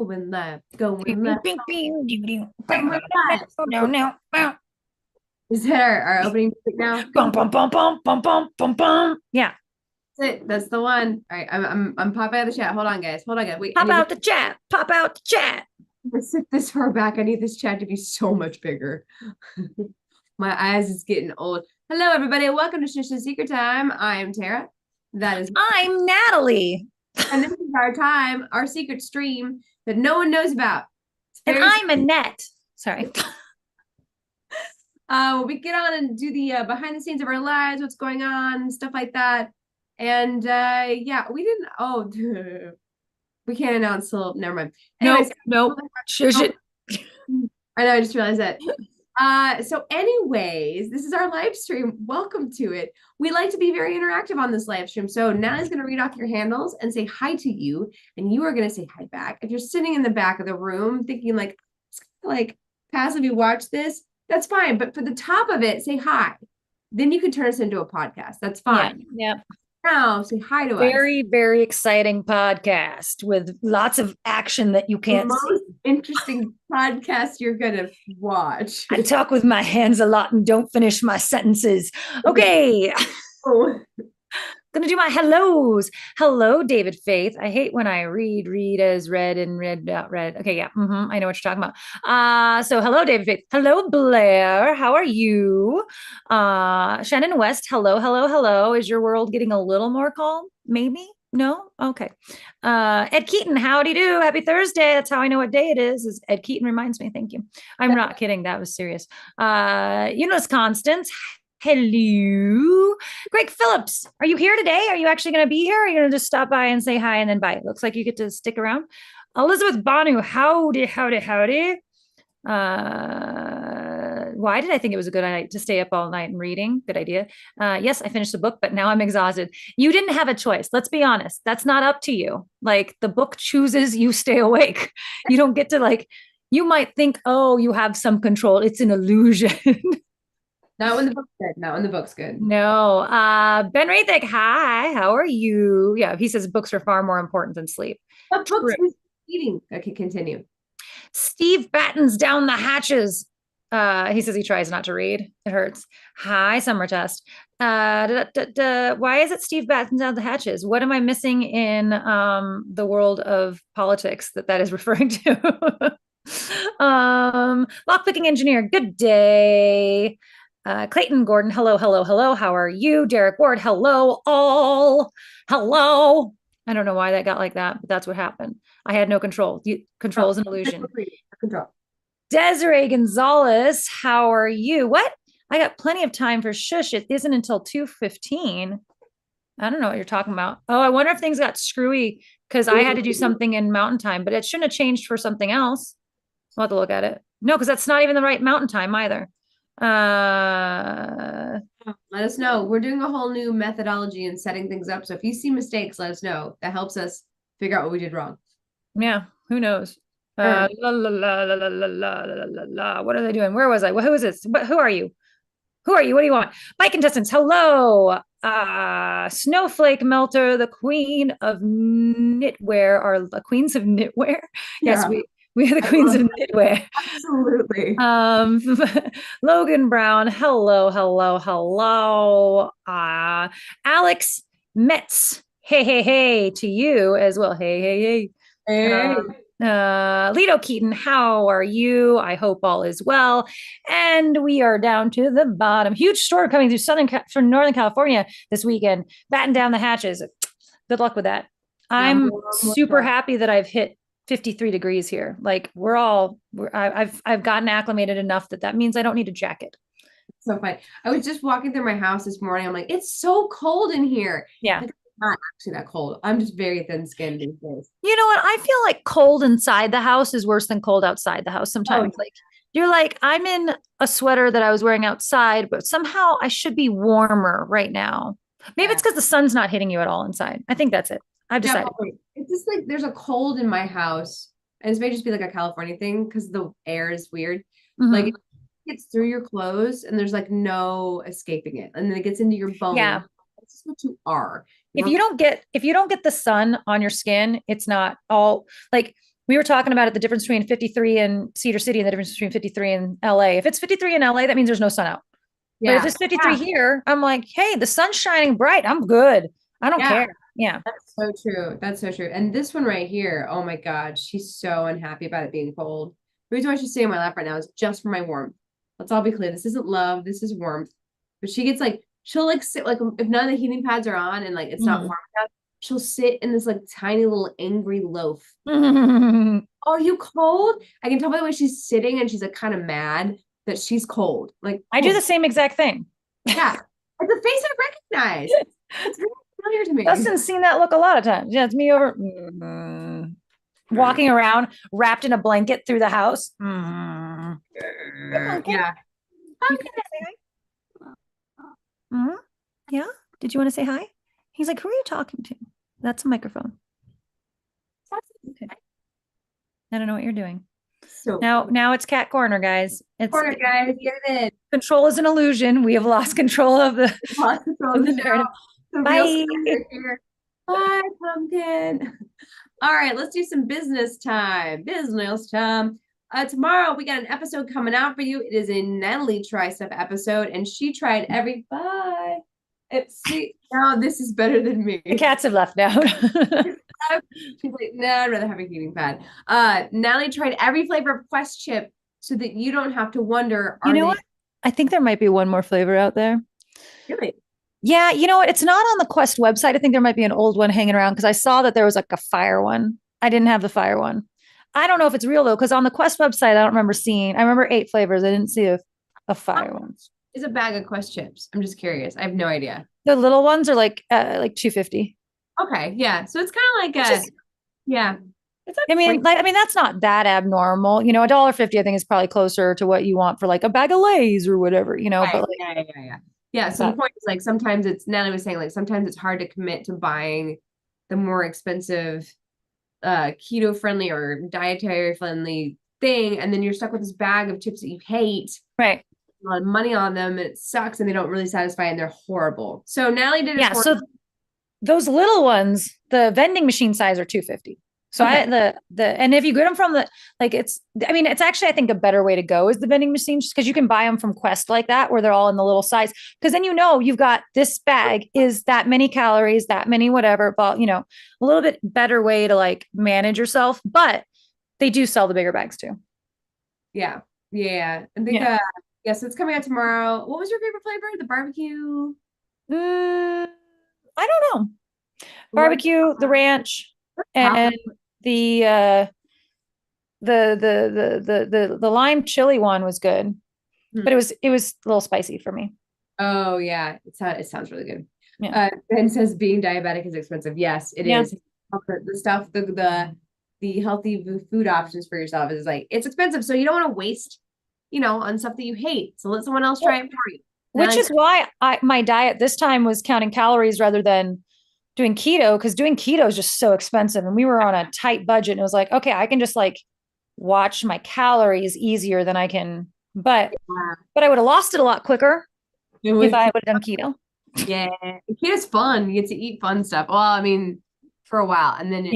Going live, going Bing, live, bing, bing, ding, ding. going live. No, no, no. Is that our opening music now? Bum, bum, bum, bum, bum, bum, bum, bum. Yeah. That's it. That's the one. All right, I'm popping out of the chat. Hold on, guys. Hold on, guys. Wait, I Pop need out the chat. Pop out the chat. to sit this far back. I need this chat to be so much bigger. My eyes is getting old. Hello, everybody. Welcome to Shush and Secret Time. I am Tara. That is, I'm Natalie. and this is our time, our secret stream that no one knows about. It's And very I'm Annette. Sorry. we get on and do the behind the scenes of our lives, what's going on, stuff like that. And yeah, we didn't. Oh, we can't announce till never mind. Anyways, Nope. Shush it. I know. I just realized that. So anyways, this is our live stream. Welcome to it. We like to be very interactive on this live stream. So Natalie's going to read off your handles and say hi to you, and you are going to say hi back. If you're sitting in the back of the room thinking like passively watch this, that's fine. But for the top of it, say hi. Then you can turn us into a podcast. That's fine. Yeah. Now say hi to us. Very, very exciting podcast with lots of action that you The can't see. most interesting podcast you're gonna watch. I talk with my hands a lot and don't finish my sentences. Okay. Oh. Gonna do my hellos. Hello, David Faith. I hate when I read as read and read out read. Okay, yeah. I know what you're talking about. So hello, David Faith. Hello, Blair. How are you? Shannon West. Hello. Is your world getting a little more calm? Maybe? No? Okay. Ed Keaton, howdy do. Happy Thursday. That's how I know what day it is Ed Keaton reminds me. Thank you. I'm not kidding. That was serious. Eunice Constance. Hello. Greg Phillips, are you here today? Are you actually going to be here? Or are you going to just stop by and say hi and then bye? Looks like you get to stick around. Elizabeth Banu, howdy. Why did I think it was a good idea to stay up all night and reading? Good idea. Yes, I finished the book, but now I'm exhausted. You didn't have a choice. Let's be honest. That's not up to you. Like the book chooses you stay awake. You don't get to you might think, oh, you have some control. It's an illusion. Not when the book's good. Not when the book's good. No. Ben Rathik, hi. How are you? Yeah, he says books are far more important than sleep. What books is eating? I can continue. Steve battens down the hatches. He says he tries not to read. It hurts. Hi, Summer Test. Why is it Steve battens down the hatches? What am I missing in the world of politics that is referring to? Lockpicking engineer, good day. Clayton Gordon, hello. How are you? Derek Ward, hello, all. Hello. I don't know why that got like that, but that's what happened. I had no control. Control is an illusion. Control. Desiree Gonzalez, how are you? What? I got plenty of time for shush. It isn't until 2:15. I don't know what you're talking about. Oh, I wonder if things got screwy because I had to do something in Mountain Time, but it shouldn't have changed for something else. I'll have to look at it. No, because that's not even the right Mountain Time either. Let us know. We're doing a whole new methodology and setting things up. So if you see mistakes, let us know. That helps us figure out what we did wrong. Yeah, who knows? La, la, la, la, la, la, la, la, la. What are they doing? Where was I? Who is this? Who are you? What do you want? My contestants, hello. Snowflake Melter, the queen of knitwear, or the queens of knitwear. Yes, we are the queens of knitwear. Absolutely. Logan Brown, hello. Alex Metz, hey to you as well. Hey. Lido Keaton, how are you? I hope all is well. And we are down to the bottom. Huge storm coming through Northern California this weekend. Batten down the hatches. Good luck with that. I'm super happy that I've hit 53 degrees here. Like I've gotten acclimated enough that means I don't need a jacket. So funny. I was just walking through my house this morning. I'm like, it's so cold in here. Yeah. It's not actually that cold. I'm just very thin-skinned these days. You know what? I feel like cold inside the house is worse than cold outside the house sometimes. Like you're like, I'm in a sweater that I was wearing outside, but somehow I should be warmer right now. Maybe it's because the sun's not hitting you at all inside. I think that's it. I've decided. It's just like there's a cold in my house. And this may just be like a California thing because the air is weird. Like it gets through your clothes and there's like no escaping it. And then it gets into your bones. Yeah. That's just what you are. If you don't get the sun on your skin, it's not all like We were talking about it, the difference between 53 in Cedar City and the difference between 53 in LA. If it's 53 in LA, that means there's no sun out. But if Yeah. it's 53 here, I'm like, hey, the sun's shining bright. I'm good. I don't Yeah. care. Yeah. That's so true. That's so true. And this one right here, oh my God, she's so unhappy about it being cold. The reason why she's sitting on my lap right now is just for my warmth. Let's all be clear. This isn't love. This is warmth. But she gets like, she'll like sit like if none of the heating pads are on and like it's not warm enough, she'll sit in this like tiny little angry loaf. Mm-hmm. Oh, are you cold? I can tell by the way she's sitting and she's like kind of mad that she's cold. Like, I do the same exact thing. yeah. It's a face I recognize. It's very familiar to me. Dustin's seen that look a lot of times. Yeah, it's me over walking around wrapped in a blanket through the house. Yeah. Yeah. Did you want to say hi? He's like, who are you talking to? That's a microphone. Okay. I don't know what you're doing. So now it's cat corner, guys. It's corner, guys. Get it in. Control is an illusion. We have lost control of the narrative. Bye. Bye, pumpkin. All right, let's do some business time. Tomorrow we got an episode coming out for you. It is a Natalie try stuff episode, and she tried every now this is better than me. The cats have left now. She's like, no, I'd rather have a heating pad. Natalie tried every flavor of Quest chip so that you don't have to wonder. You know what? I think there might be one more flavor out there. Really? Yeah, you know what? It's not on the Quest website. I think there might be an old one hanging around because I saw that there was like a fire one. I didn't have the fire one. I don't know if it's real though, because on the Quest website, I don't remember seeing. I remember 8 flavors. I didn't see a fire one. Is a bag of Quest chips? I'm just curious. I have no idea. The little ones are like $2.50. Okay, yeah. So it's kind of like yeah. It's I mean, that's not that abnormal. You know, $1.50 I think is probably closer to what you want for like a bag of Lay's or whatever, you know. Right. But like, yeah. So the point is like sometimes Natalie was saying like sometimes it's hard to commit to buying the more expensive keto friendly or dietary friendly thing, and then you're stuck with this bag of chips that you hate. Right. A lot of money on them, and it sucks, and they don't really satisfy, and they're horrible. So Natalie did it. Yeah. So those little ones, the vending machine size are $2.50. So okay. And if you get them from it's actually, I think a better way to go is the vending machine, just because you can buy them from Quest like that, where they're all in the little size. Because then, you've got this bag is that many calories, that many, whatever, but a little bit better way to like manage yourself, but they do sell the bigger bags too. Yeah. Yeah. I think, so it's coming out tomorrow. What was your favorite flavor? The barbecue? I don't know. Barbecue, the ranch, and the lime chili one was good, but it was a little spicy for me. Oh yeah, it sounds really good. Yeah. Ben says being diabetic is expensive. Yes, it is. The stuff, the healthy food options for yourself is like it's expensive, so you don't want to waste, on stuff that you hate. So let someone else try it for you. Which is why my diet this time was counting calories rather than doing keto, because doing keto is just so expensive, and we were on a tight budget, and it was like, okay, I can just like watch my calories easier than I can, but I would have lost it a lot quicker if I would have done keto. Yeah, keto's fun. You get to eat fun stuff. Well, I mean, for a while, and then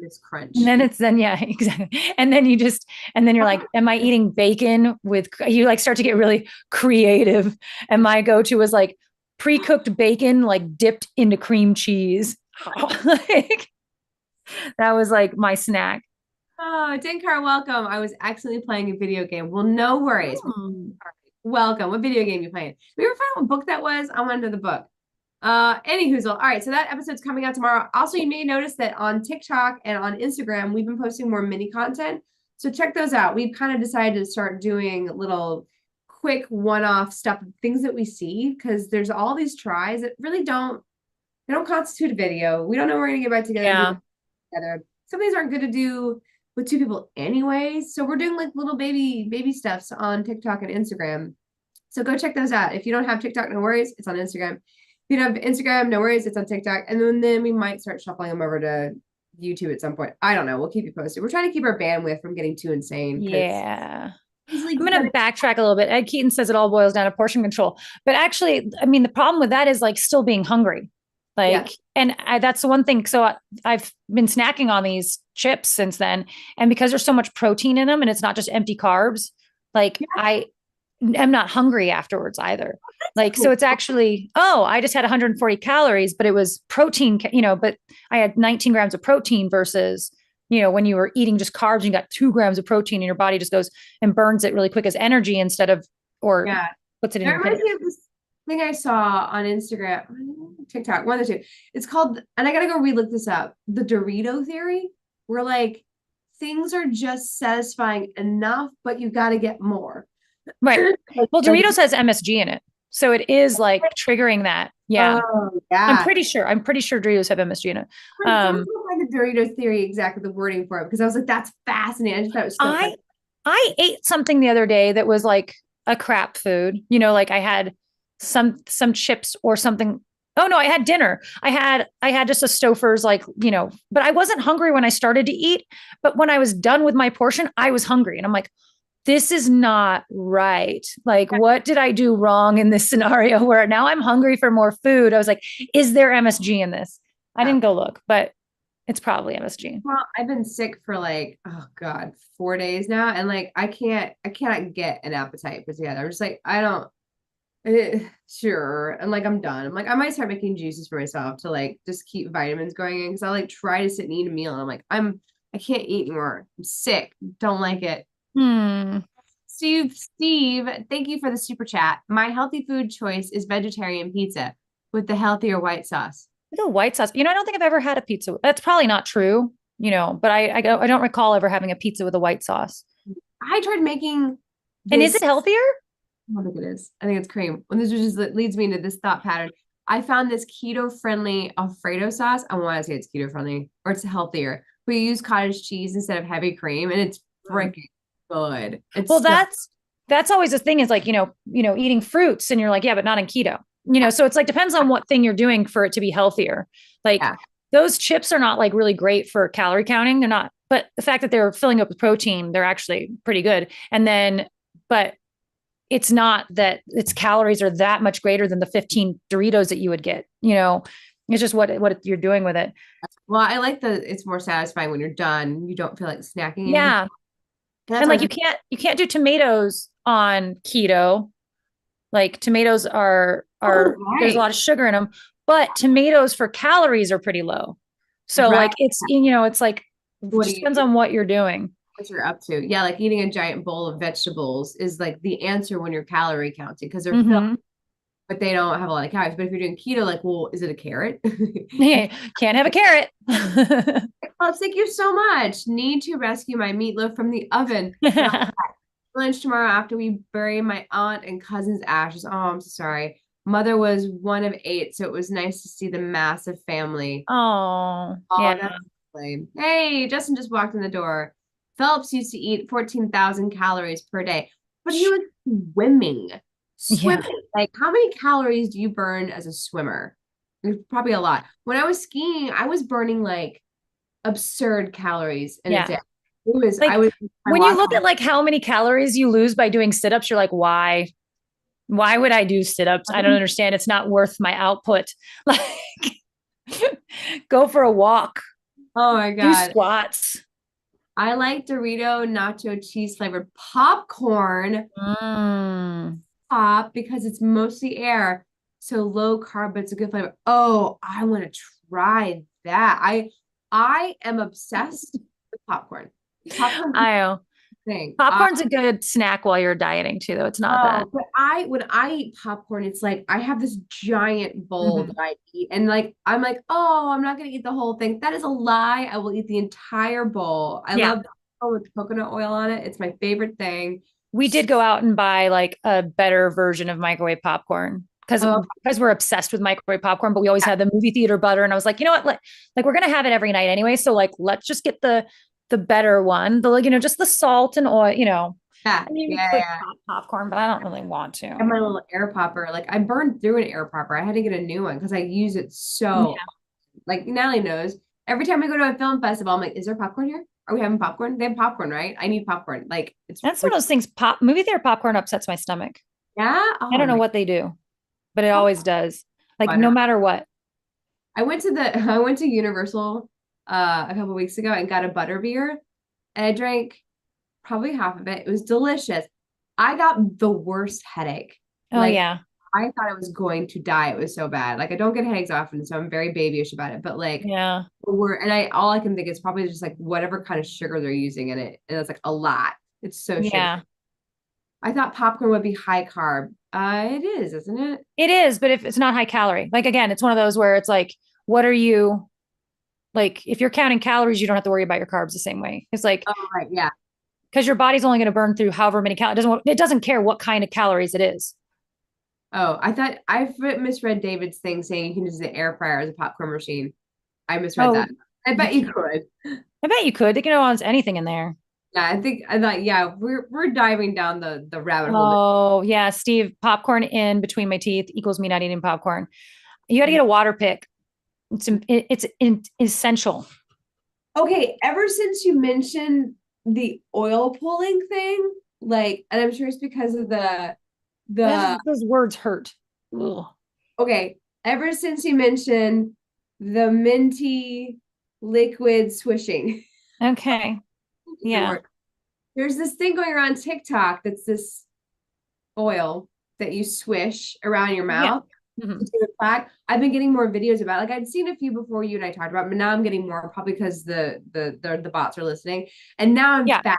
it's crunch. And then exactly. And then you're like, am I eating bacon with? You like start to get really creative, and my go-to was like pre-cooked bacon, like dipped into cream cheese. Like, that was like my snack. Oh, Dinkar, welcome. I was accidentally playing a video game. Well, no worries. Welcome. What video game are you playing? We were finding what book that was. I want to know the book. Anyhoozle. All right, so that episode's coming out tomorrow. Also, you may notice that on TikTok and on Instagram, we've been posting more mini content. So check those out. We've kind of decided to start doing little quick one-off stuff, things that we see, because there's all these tries that really don't constitute a video. We don't know we're gonna get back together. Some of these aren't good to do with 2 people anyway. So we're doing like little baby stuffs on TikTok and Instagram. So go check those out. If you don't have TikTok, no worries, it's on Instagram. If you don't have Instagram, no worries, it's on TikTok. And then we might start shuffling them over to YouTube at some point. I don't know. We'll keep you posted. We're trying to keep our bandwidth from getting too insane. Yeah. I'm going to backtrack a little bit. Ed Keaton says it all boils down to portion control. But actually, I mean, the problem with that is like still being hungry. Yeah. Like, and that's the one thing. So I've been snacking on these chips since then. And because there's so much protein in them and it's not just empty carbs, like Yeah. I am not hungry afterwards either. That's Like, so cool. it's actually, oh, I just had 140 calories, but it was protein, but I had 19 grams of protein versus, when you were eating just carbs, you got 2 grams of protein and your body just goes and burns it really quick as energy instead of, or Yeah. puts it in That your reminds face. me of this thing I saw on Instagram, TikTok, one of the two. It's called, and I gotta go relook this up. The Dorito theory, where like things are just satisfying enough, but you gotta get more. Right. Well, Like, Doritos has MSG in it. So it is like triggering that. Yeah. oh yeah. I'm pretty sure Doritos have MSG in it. I'm trying Um, to find the Dorito theory exactly the wording for it because I was like, that's fascinating. I just thought it was so I funny. I ate something the other day that was like a crap food. Like I had some chips or something. Oh no, I had dinner. I had just a Stouffer's but I wasn't hungry when I started to eat, but when I was done with my portion, I was hungry and I'm like, this is not right. Like, what did I do wrong in this scenario where now I'm hungry for more food? I was like, is there MSG in this? I Yeah. didn't go look, but it's probably MSG. Well, I've been sick for like, oh God, 4 days now. And like I cannot get an appetite put together. I'm just like, I don't sure. And like I'm done. I'm like, I might start making juices for myself to like just keep vitamins going in because I like try to sit and eat a meal and I'm like, I can't eat anymore. I'm sick. Don't like it. Hmm. Steve, thank you for the super chat. My healthy food choice is vegetarian pizza with the healthier white sauce. The white sauce. I don't think I've ever had a pizza. That's probably not true, but I don't recall ever having a pizza with a white sauce. I tried making And is it this. healthier? I don't think it is. I think it's cream. And this just leads me into this thought pattern. I found this keto-friendly Alfredo sauce. I want to say it's keto-friendly or it's healthier. We use cottage cheese instead of heavy cream, and it's freaking good. Well, It's so that's always the thing is like, eating fruits and you're like, yeah, but not in keto. So it's like depends on what thing you're doing for it to be healthier. Like yeah. those chips are not like really great for calorie counting. They're not, but the fact that they're filling up with protein, they're actually pretty good. And then, but it's not that its calories are that much greater than the 15 Doritos that you would get. It's just what you're doing with it. Well, I like it's more satisfying when you're done. You don't feel like snacking anymore. Yeah. And that's And why like you can't do tomatoes on keto. Like tomatoes are there's a right. lot of sugar in them, but tomatoes for calories are pretty low. So Right. like it's like it What do just you depends do? on what you're doing. What you're up to? Yeah, like eating a giant bowl of vegetables is like the answer when you're calorie counting because they're filled, Mm-hmm. but they don't have a lot of calories. But if you're doing keto, like, well, is it a carrot? Can't have a carrot. Oh, thank you so much. Need to rescue my meatloaf from the oven. But I'll lunch tomorrow after we bury my aunt and cousin's ashes. Oh, I'm so sorry. Mother was one of 8, so it was nice to see the massive family. Oh, Oh, yeah. that's lame. Hey, Justin just walked in the door. Phelps used to eat 14,000 calories per day, but he was swimming. Yeah. Swimming. Like, how many calories do you burn as a swimmer? It's probably a lot. When I was skiing, I was burning like absurd calories in a Yeah. day. I Like was, my when you watch. look at like how many calories you lose by doing sit-ups, you're like, why? Why would I do sit-ups? I don't understand. It's not worth my output. Like go for a walk, Oh my do God. squats. I like Dorito nacho cheese flavored popcorn Mm. pop because it's mostly air. So low carb, but it's a good flavor. Oh, I want to try that. I am obsessed with popcorn. Popcorn's my I know. thing. Popcorn's a good snack while you're dieting too, though. It's not bad. Oh, but when I eat popcorn, it's like I have this giant bowl that Mhm. I eat, and like I'm like, oh, I'm not gonna eat the whole thing. That is a lie. I will eat the entire bowl. I Yeah. love popcorn with coconut oil on it. It's my favorite thing. We did go out and buy like a better version of microwave popcorn because Oh, we're obsessed with microwave popcorn, but we always had the movie theater butter. And I was like, you know what? Like we're gonna have it every night anyway. So like let's just get the better one. The just the salt and oil, yeah, I mean, we yeah, could yeah. pop popcorn, but I don't really want I have to. my little air popper. Like I burned through an air popper. I had to get a new one because I use it so Yeah. like Natalie knows. Every time we go to a film festival, I'm like, is there popcorn here? Are we having popcorn? They have popcorn, right? I need popcorn. Like it's That's one of those things. Movie theater popcorn upsets my stomach. yeah. I Oh don't know my what they do, but it God. always does. Like no Butter. matter what. I went to I went to Universal a couple weeks ago and got a butter beer, and I drank probably half of it. It was delicious. I got the worst headache. Oh Like yeah. I thought I was going to die. It was so bad. Like I don't get headaches often, so I'm very babyish about it. But like Yeah. we're and I all I can think is probably just like whatever kind of sugar they're using in it. And it's like a lot. It's so sugar. Yeah. I thought popcorn would be high carb. It is, isn't it? It is, but if it's not high calorie, like again, it's one of those where it's like, what are you like? If you're counting calories, you don't have to worry about your carbs the same way. It's like Oh, right. Yeah. because your body's only going to burn through however many calories. It doesn't care what kind of calories it is. Oh, I thought I misread David's thing saying you can use the air fryer as a popcorn machine. I misread Oh, that. I you bet you can. could. I bet you could. They can almost anything in there. Yeah, I thought, yeah, we're diving down the rabbit hole. Oh yeah, Steve, popcorn in between my teeth equals me not eating popcorn. You got to get a water pick. It's essential. Okay, ever since you mentioned the oil pulling thing, like, and I'm sure it's because of the Those words hurt. Ugh. okay, ever since you mentioned the minty liquid swishing, Okay. Yeah. there's this thing going around TikTok that's this oil that you swish around your Yeah. mouth Mhm. to do a plaque. I've been getting more videos about it. Like I'd seen a few before you and I talked about, but now I'm getting more probably because the bots are listening. And now I'm Yeah. back.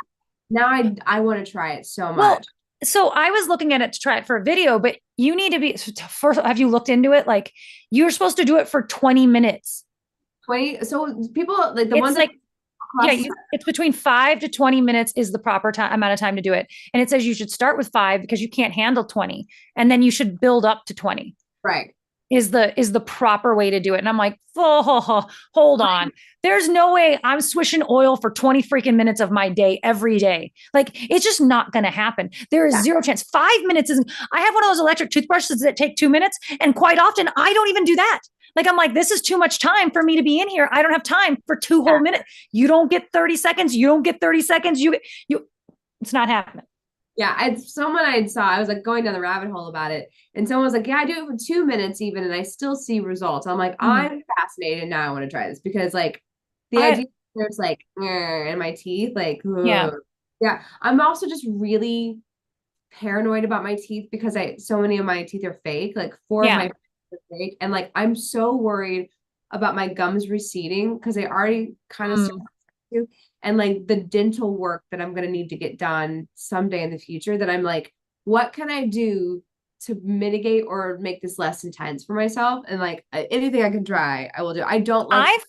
Now I want to try it so Well, much. so I was looking at it to try it for a video, but you need to be first. Have you looked into it? Like you're supposed to do it for 20 minutes. 20. So people like the It's ones that like, yeah, across. it's between 5 to 20 minutes is the proper time amount of time to do it. And it says you should start with 5 because you can't handle 20. And then you should build up to 20 Right. is the proper way to do it. And I'm like, oh, hold on. There's no way I'm swishing oil for 20 freaking minutes of my day every day. Like it's just not going to happen. There is Yeah. zero chance. 5 minutes isn't. I have one of those electric toothbrushes that take 2 minutes. And quite often I don't even do that. Like I'm like, this is too much time for me to be in here. I don't have time for two whole minutes. You don't get 30 seconds. You don't get 30 seconds. It's not happening. Yeah, someone I saw, I was like going down the rabbit hole about it, and someone was like, "Yeah, I do it for 2 minutes even, and I still see results." I'm like, Mhm. I'm fascinated now. I want to try this because like the I, idea there's like in my teeth, like yeah. ugh. Yeah. I'm also just really paranoid about my teeth because I so many of my teeth are fake. Like four of Yeah. my are fake, and like I'm so worried about my gums receding because they already kind of Mm. to and like the dental work that I'm going to need to get done someday in the future that I'm like, what can I do to mitigate or make this less intense for myself? And like anything I can try, I will do. I don't I've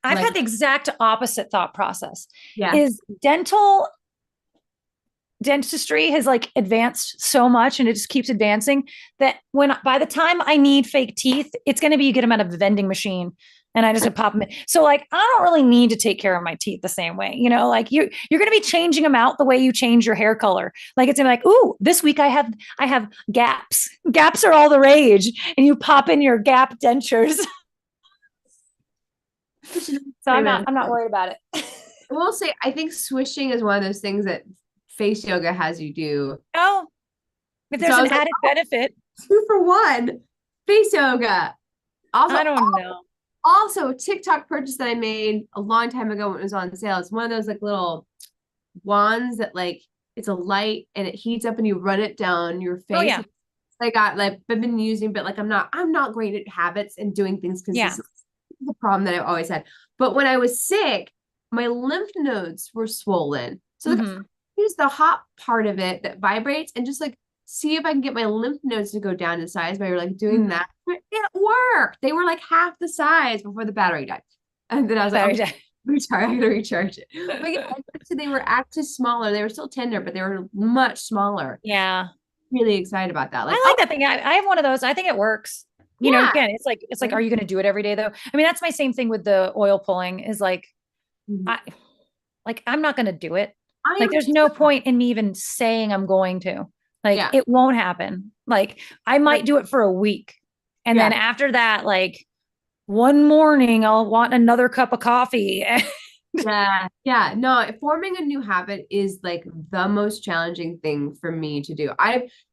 like had the exact opposite thought process. yeah, Is dentistry has like advanced so much and it just keeps advancing that when by the time I need fake teeth, it's going to be you get them out of a vending machine and I just pop them in. So like I don't really need to take care of my teeth the same way, like you're going to be changing them out the way you change your hair color. Like it's gonna be like, ooh, this week I have gaps. Gaps are all the rage, and you pop in your gap dentures. So I'm not worried about it. I will say I think swishing is one of those things that face yoga has you do. Oh, if So there's I an was like, added benefit, 2 for 1 face yoga. Also, I don't know. also TikTok purchase that I made a long time ago when it was on sale. It's one of those like little wands that like it's a light and it heats up and you run it down your Oh face. yeah. I got like I've been using, but like I'm not great at habits and doing things Yeah. consistently. The problem that I've always had. But when I was sick, my lymph nodes were swollen. So like Mm-hmm. use the hot part of it that vibrates and just like see if I can get my lymph nodes to go down in size by like doing Mm-hmm. that. It worked. They were like half the size before the battery died. And then I was like, Sorry. okay, recharge. I gotta recharge it. But yeah, so they were actually smaller. They were still tender, but they were much smaller. Yeah. Really excited about that. Like, I oh like that thing. I have one of those. I think it works. yeah. Again, it's like, are you going to do it every day though? I mean, that's my same thing with the oil pulling is like, Mhm. I I'm not going to do it. I Like, am there's too. no point in me even saying I'm going to. Like, Yeah. it won't happen. Like, I might do it for a week. And Yeah. then after that, like one morning, I'll want another cup of coffee. Yeah. Yeah. No, forming a new habit is like the most challenging thing for me to do.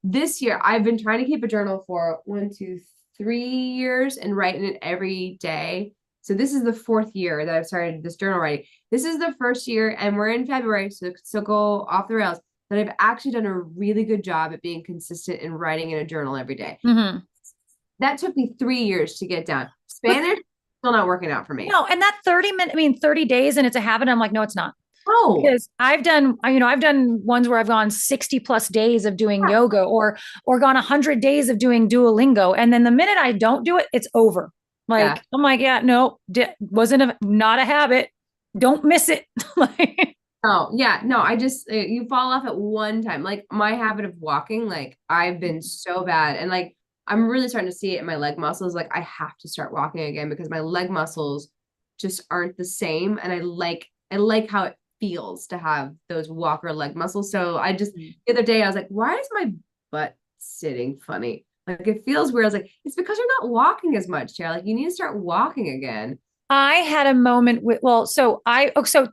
This year I've been trying to keep a journal for 1, 2, 3 years and writing it every day. So this is the fourth year that I've started this journal writing. This is the first year, and we're in February, so go off the rails. That I've actually done a really good job at being consistent in writing in a journal every day. Mm-hmm. That took me 3 years to get down. Spanish, still not working out for me. No, and that 30 days and it's a habit. I'm like, no, it's not. Oh, Because I've done ones where I've gone 60 plus days of doing yeah. yoga or gone 100 days of doing Duolingo. And then the minute I don't do it, it's over. Yeah. Like, I'm like, yeah, no, not a habit. Don't miss it. Like, Oh, yeah. No, I just, you fall off at one time. Like my habit of walking, like I've been so bad. And like, I'm really starting to see it in my leg muscles. Like I have to start walking again because my leg muscles just aren't the same. And I like how it feels to have those walker leg muscles. So I just, the other day I was like, why is my butt sitting funny? Like it feels weird. I was like, it's because you're not walking as much, Tara. Like you need to start walking again. I had a moment so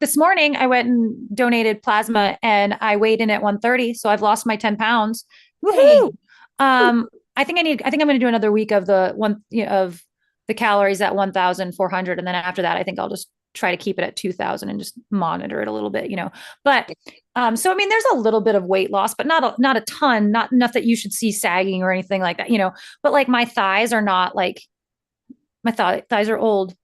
this morning I went and donated plasma and I weighed in at 130. So I've lost my 10 pounds. Hey. Woohoo. I think I'm going to do another week of of the calories at 1,400. And then after that, I think I'll just try to keep it at 2,000 and just monitor it a little bit, but, so, I mean, there's a little bit of weight loss, but not a ton, not enough that you should see sagging or anything like that, but like my thighs are not like thighs are old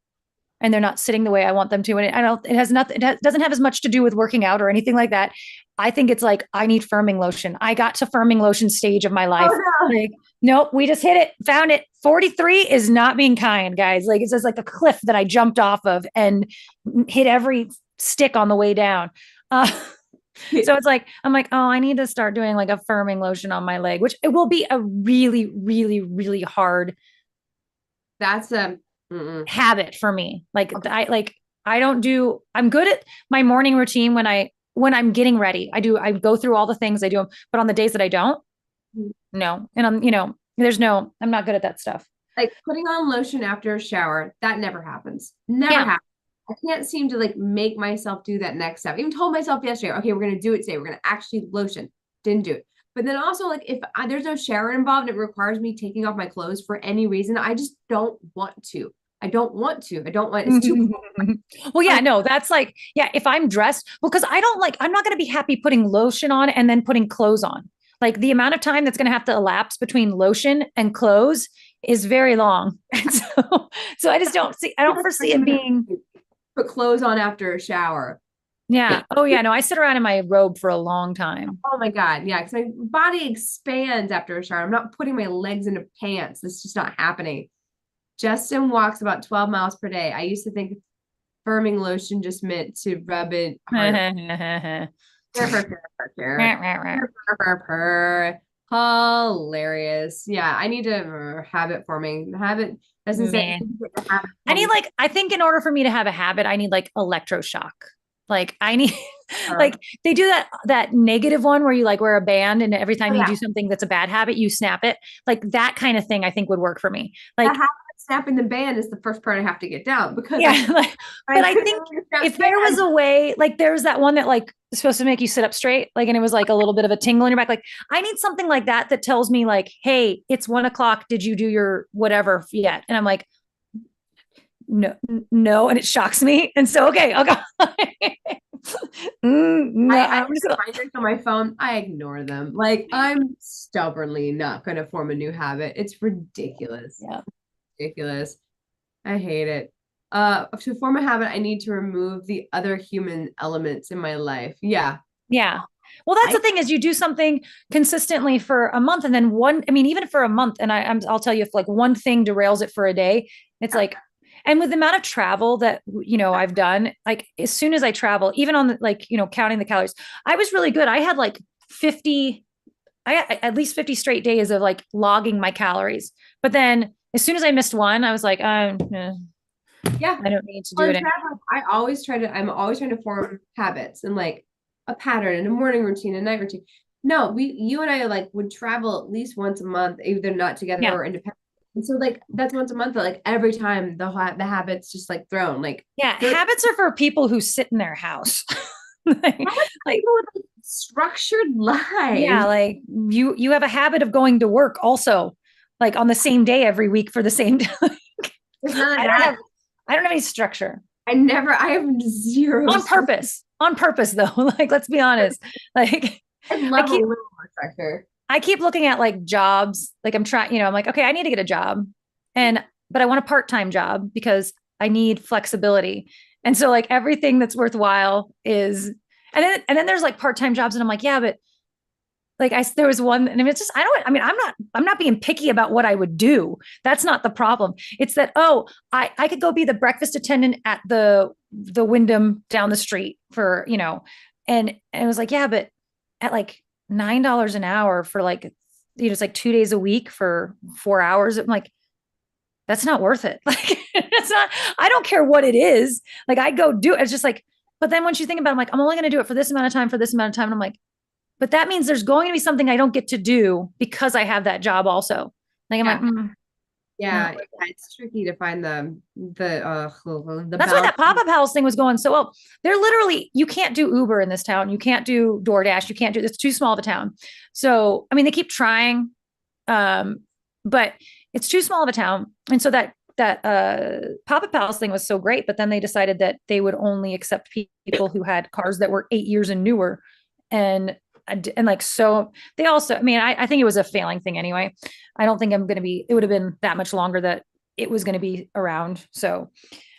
and they're not sitting the way I want them to. And it has nothing, doesn't have as much to do with working out or anything like that. I think it's like, I need firming lotion. I got to firming lotion stage of my life. Oh, no. Like, nope, we just hit it, found it. 43 is not being kind, guys. Like it's just like a cliff that I jumped off of and hit every stick on the way down. So it's like, I'm like, oh, I need to start doing like a firming lotion on my leg, which it will be a really, really, really hard That's habit for me. I'm good at my morning routine when I'm getting ready. I go through all the things I do, but on the days that I don't, no. And I'm not good at that stuff. like putting on lotion after a shower. That never happens. Never Yeah. happens. I can't seem to like make myself do that next step. I even told myself yesterday, okay, we're gonna do it today. We're gonna actually lotion. Didn't do it. But then also like if there's no shower involved, it requires me taking off my clothes for any reason. I just don't want to. I don't want to. I don't want. It's too. Well, yeah, no, that's like, yeah, if I'm dressed, well, because I'm not going to be happy putting lotion on and then putting clothes on. Like the amount of time that's going to have to elapse between lotion and clothes is very long. And so I don't foresee it being. Put clothes on after a shower. Yeah. Oh, yeah. No, I sit around in my robe for a long time. Oh my God. Yeah. Because my body expands after a shower. I'm not putting my legs into pants. That's just not happening. Justin walks about 12 miles per day. I used to think firming lotion just meant to rub it hard. Hilarious. Yeah, I need to habit forming. Habit doesn't say habit I think in order for me to have a habit, I need like electroshock. Like I need like they do that negative one where you like wear a band and every time you do something that's a bad habit, you snap it. Like that kind of thing I think would work for me. Like snapping the band is the first part I have to get down because but I think if there was a way, like there's that one that like is supposed to make you sit up straight, like, and it was like a little bit of a tingle in your back. Like I need something like that tells me like, hey, it's 1:00. Did you do your whatever yet? And I'm like, no. And it shocks me. And so, okay, I'll go. No, I'm just reminders on my phone. I ignore them. Like I'm stubbornly not going to form a new habit. It's ridiculous. Yeah. Ridiculous. I hate it. To form a habit, I need to remove the other human elements in my life. Yeah. Yeah. Well, that's the thing is you do something consistently for a month and then even for a month. And I'll tell you if like one thing derails it for a day, it's like, and with the amount of travel that, I've done, like as soon as I travel, even on the, like, counting the calories, I was really good. I had like at least 50 straight days of like logging my calories. But then as soon as I missed one, I was like, yeah, I don't need to do it. I'm always trying to form habits and like a pattern and a morning routine, a night routine. No, you and I like would travel at least once a month, either not together or independent. And so like that's once a month, but like every time the habits just like thrown like habits are for people who sit in their house. like people with structured lives. Yeah, like you have a habit of going to work also. like on the same day every week for the same time. There's none of I don't that. have I don't have any structure. I have zero. On purpose though. Like, let's be honest. Like I'd I love a keep little more structure. I keep looking at like jobs. Like I'm trying, I'm like, okay, I need to get a job. But I want a part-time job because I need flexibility. And so like everything that's worthwhile is, and then there's like part-time jobs. And I'm like, yeah, but like there was one, and it's just, I'm not being picky about what I would do. That's not the problem. It's that, oh, I could go be the breakfast attendant at the Wyndham down the street for, and it was like, yeah, but at like $9 an hour for like, it's like 2 days a week for 4 hours. I'm like, that's not worth it. Like, it's not, I don't care what it is. Like, I go do it. It's just like, but then once you think about it, I'm like, I'm only going to do it for this amount of time, for this amount of time. And I'm like, but that means there's going to be something I don't get to do because I have that job also. Like, I'm Yeah. like, Yeah, no. it's tricky to find the That's why balance. that pop-up house thing was going so well. They're literally, you can't do Uber in this town. You can't do DoorDash. You can't do, it's too small of a town. So, I mean, they keep trying, but it's too small of a town. And so that pop-up house thing was so great, but then they decided that they would only accept people who had cars that were 8 years and newer. And like, so they also, I mean, I think it was a failing thing anyway. I don't think it would have been that much longer that it was going to be around. So,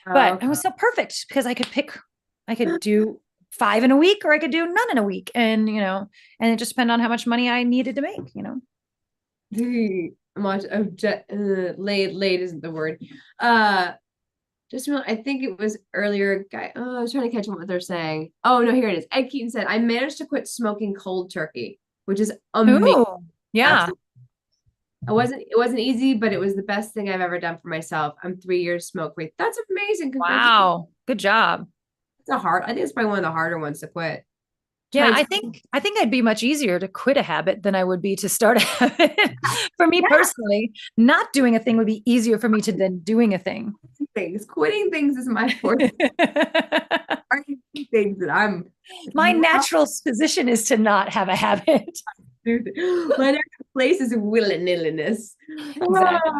but it was so perfect because I could do 5 in a week or I could do none in a week. And, and it just depended on how much money I needed to make, Much of late isn't the word. I think it was earlier, guy. Oh, I was trying to catch on what they're saying. Oh no, here it is. Ed Keaton said, "I managed to quit smoking cold turkey, which is amazing." Ooh, yeah. Absolutely. It wasn't easy, but it was the best thing I've ever done for myself. I'm 3 years smoke free. That's amazing. Congratulations. Wow. Good job. I think it's probably one of the harder ones to quit. Yeah, Trying I to, think I think I'd be much easier to quit a habit than I would be to start a habit. For me yeah, personally, not doing a thing would be easier for me than doing a thing. quitting things is my forte. Things that I'm My natural position is to not have a habit. my next place is willy-nilliness. Exactly.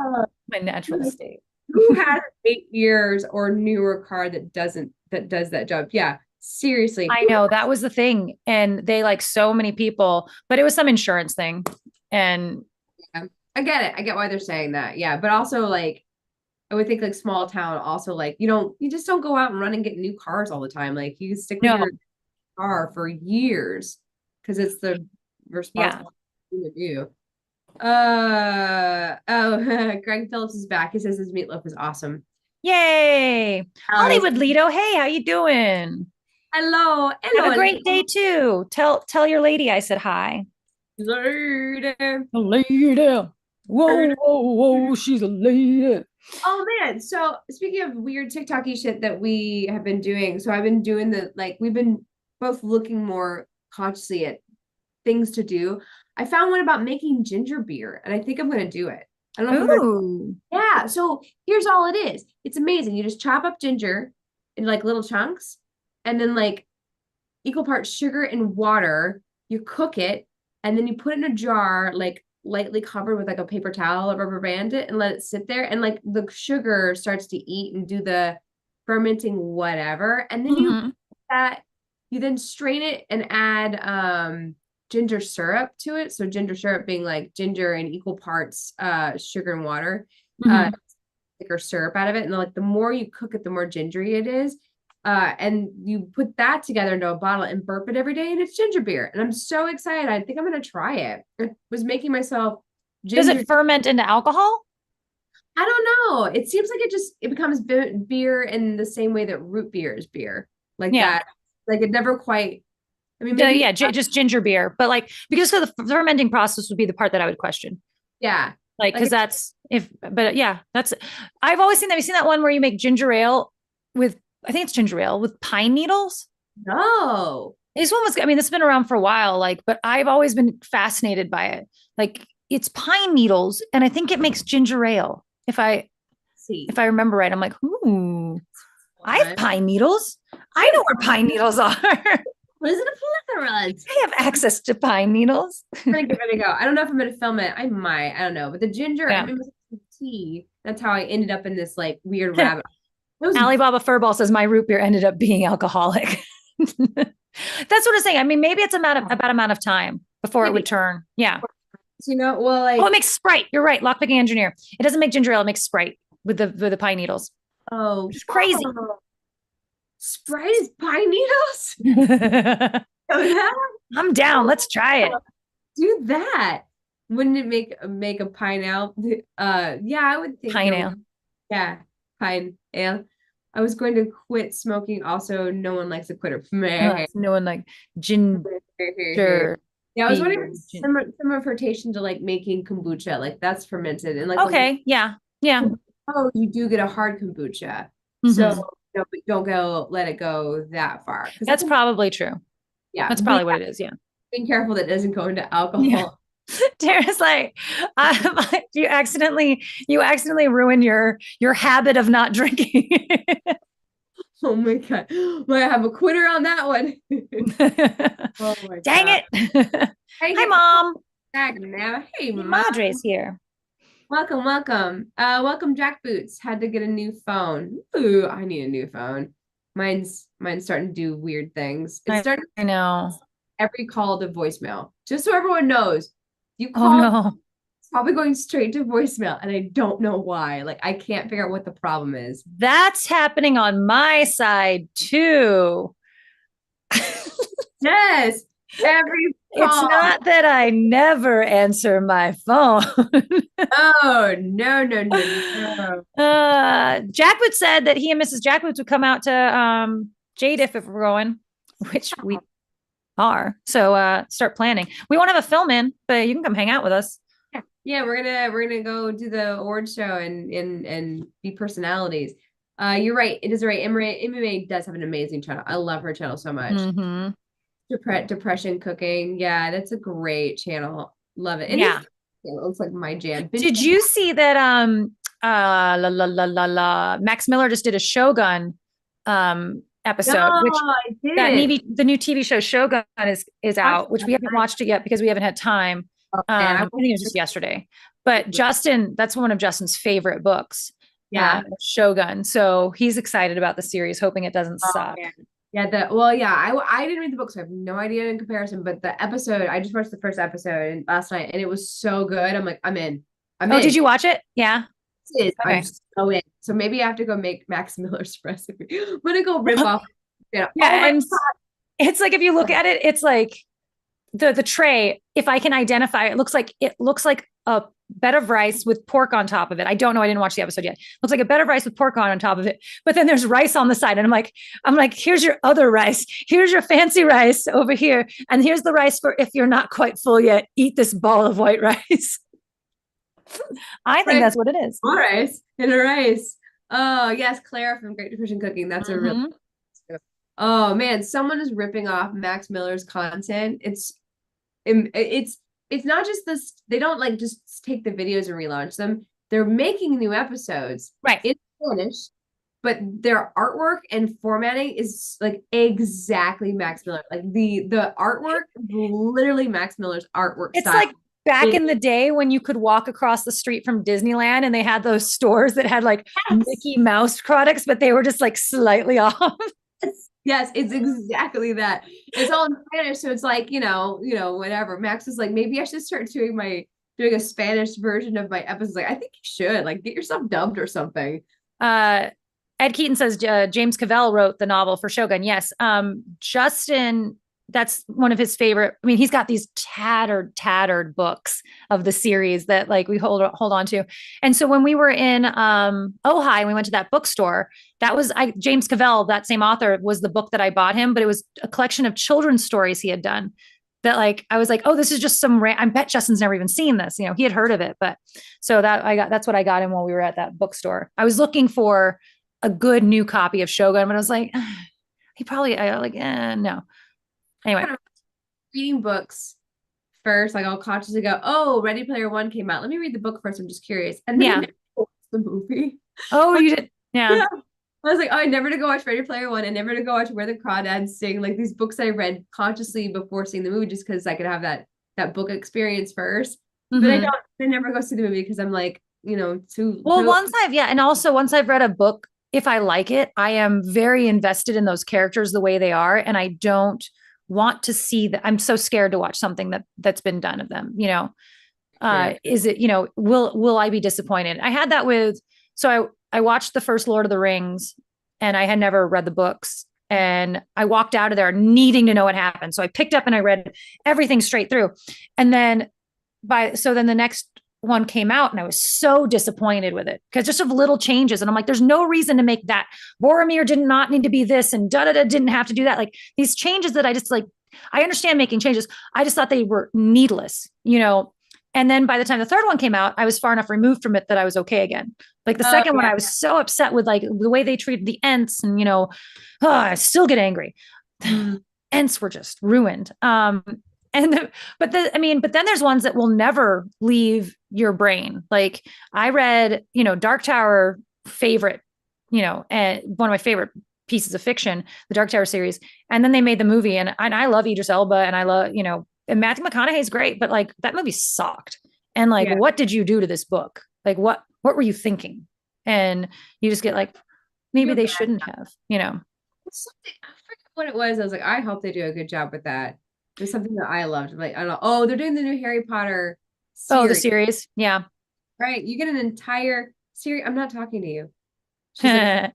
My natural state. Who has 8 years or newer car that does that job? Yeah, seriously. I know that was the thing. And they like so many people, but it was some insurance thing. And Yeah, I get it. I get why they're saying that. Yeah, but also like I would think like small town also like you just don't go out and run and get new cars all the time. Like you stick with no, your car for years because it's the yeah. responsible thing to do. Greg Phillips is back. He says his meatloaf is awesome. Yay. Nice. Hollywood Lido. Hey, how you doing? Hello. Have a Hello. great day too. Tell your lady I said hi. Later. A lady. Whoa, whoa, whoa, she's a lady. Oh man. So speaking of weird TikToky shit that we have been doing, so I've been doing we've been both looking more consciously at things to do. I found one about making ginger beer, and I think I'm gonna do it. I don't know if I'm gonna. Ooh. Yeah. So here's all it is. It's amazing. You just chop up ginger in like little chunks, and then like equal parts sugar and water. You cook it, and then you put it in a jar, like lightly covered with like a paper towel or rubber band it, and let it sit there. And like the sugar starts to eat and do the fermenting whatever, and then you then strain it and add ginger syrup to it. So ginger syrup being like ginger in equal parts sugar and water, thicker syrup out of it. And like the more you cook it, the more gingery it is. And you put that together into a bottle and burp it every day, and it's ginger beer. And I'm so excited. I think I'm gonna try it. I was making myself Does ginger. it ferment into alcohol? I don't know. It seems like it becomes beer in the same way that root beer is beer, like Yeah. that. Like it never quite. I mean, maybe Yeah, just ginger beer, but like because of the fermenting process would be the part that I would question. yeah, Like because that's I've always seen that. Have you seen that one where you make ginger ale with I think it's ginger ale with pine needles? no. This one was, I mean, this has been around for a while, like, but I've always been fascinated by it. Like it's pine needles, and I think it makes ginger ale. If I remember right, I'm like, I have pine needles. I know where pine needles are. What is it a plethora? I have access to pine needles. I'm gonna give it a go. I don't know if I'm gonna film it. I might. I don't know. But the ginger, I Yeah. mean, it was tea. That's how I ended up in this like weird rabbit. It was Alibaba Furball says my root beer ended up being alcoholic. That's what I'm saying. I mean, maybe it's about amount of time before it would turn. Yeah. well, like Oh, it makes Sprite. You're right. Lockpicking engineer. It doesn't make ginger ale. It makes Sprite with the pine needles. oh, It's crazy. Sprite is pine needles. I'm down. Let's try it. Do that. Wouldn't it make a pine ale? Yeah, I would think. Pine ale. Yeah, pine ale. I was going to quit smoking. Also, no one likes a quitter. No one like ginger. Yeah, I was wondering similar fermentation to like making kombucha. Like that's fermented and like okay, yeah. Oh, you do get a hard kombucha. Mm-hmm. So don't let it go that far. That's probably true. Yeah, that's probably what it is. Yeah, being careful that doesn't go into alcohol. Yeah. Tara's like, you accidentally ruin your habit of not drinking. Oh my God. Might have a quitter on that one. Oh my Dang God. It. Hi, Mom. Hey, Madre's here. Welcome. Welcome, Jack Boots. Had to get a new phone. Ooh, I need a new phone. Mine's starting to do weird things. It's starting. I know. Every call to voicemail. Just so everyone knows. You call. Oh no. It's probably going straight to voicemail, and I don't know why. Like I can't figure out what the problem is. That's happening on my side too. Yes. It's not that I never answer my phone. Oh, no. Jackwood said that he and Mrs. Jackwoods would come out to Jade if we're going, which we are. So start planning. We won't have a film in, but you can come hang out with us. Yeah, we're gonna go do the award show and be personalities. You're right. It is right. MMA does have an amazing channel. I love her channel so much. Mm-hmm. Depression cooking. Yeah, that's a great channel. Love it. Yeah. It looks like my jam. Did you see that Max Miller just did a Shogun episode, the new TV show Shogun is out, which we haven't watched it yet because we haven't had time. I think it was just yesterday. But Justin, that's one of Justin's favorite books. Yeah. Shogun. So he's excited about the series, hoping it doesn't suck. Man. Yeah, I didn't read the book, so I have no idea in comparison. But the episode, I just watched the first episode last night, and it was so good. I'm like, I'm in. Did you watch it? Yeah. Okay. I'm so in. So maybe I have to go make Max Miller's recipe. I'm gonna go rip off. Yeah, and it's like if you look at it, it's like the tray. If I can identify, it looks like a bed of rice with pork on top of it. I don't know. I didn't watch the episode yet. Looks like a bed of rice with pork on top of it. But then there's rice on the side. And I'm like, here's your other rice. Here's your fancy rice over here. And here's the rice for if you're not quite full yet, eat this ball of white rice. I think that's what it is. All rice and a rice. Oh, yes. Clara from Great Depression Cooking. That's a real. Oh, man. Someone is ripping off Max Miller's content. It's not just this. They don't like just take the videos and relaunch them. They're making new episodes, right? In Spanish, but their artwork and formatting is like exactly Max Miller. Like the artwork, literally Max Miller's artwork. It's style. Like back in the day when you could walk across the street from Disneyland and they had those stores that had like Mickey Mouse products, but they were just like slightly off. Yes, it's exactly that. It's all in Spanish, so it's like, whatever. Max is like, maybe I should start doing a Spanish version of my episodes. Like, I think you should, like, get yourself dubbed or something. Ed Keaton says James Cavell wrote the novel for Shogun. Yes. Justin, that's one of his favorite. I mean, he's got these tattered books of the series that like we hold on to. And so when we were in Ojai and we went to that bookstore, that was James Cavell, that same author, was the book that I bought him, but it was a collection of children's stories he had done that like, I was like, oh, this is just I bet Justin's never even seen this. He had heard of it, but so that's what I got him while we were at that bookstore. I was looking for a good new copy of Shogun, but I was like, no. Anyway, reading books first, like I'll consciously go, oh, Ready Player One came out. Let me read the book first. I'm just curious. And then the movie. Oh, you did? Yeah. I was like, oh, I never to go watch Ready Player One and never to go watch Where the Crawdads Sing. Like these books I read consciously before seeing the movie, just because I could have that book experience first. But I Mhm. don't. I never go see the movie because I'm like, Well, too. and also once I've read a book, if I like it, I am very invested in those characters the way they are, and I don't want to see that. I'm so scared to watch something that's been done of them. True. Is it, will I be disappointed? I had that with, so I watched the first Lord of the Rings, and I had never read the books, and I walked out of there needing to know what happened. So I picked up and I read everything straight through, and then then the next one came out and I was so disappointed with it because just of little changes. And I'm like, there's no reason to make that. Boromir did not need to be this and da da da didn't have to do that. Like these changes that I just like, I understand making changes. I just thought they were needless. And then by the time the third one came out, I was far enough removed from it that I was okay again. Like the Oh second one, yeah. I was so upset with like the way they treated the Ents, and I still get angry. Mm. Ents were just ruined. But then there's ones that will never leave your brain. Like I read, Dark Tower, favorite, and one of my favorite pieces of fiction, the Dark Tower series. And then they made the movie, and I love Idris Elba, and I love, and Matthew McConaughey's great, but like that movie sucked. And like, Yeah. what did you do to this book? Like, what were you thinking? And you just get like, maybe You're they bad. shouldn't have. Something I forget what it was. I was like, I hope they do a good job with that. It was something that I loved. Like, I don't know. Oh, they're doing the new Harry Potter Oh, the series, series. Yeah. right? You get an entire series. I'm not talking to you. She's like, I'm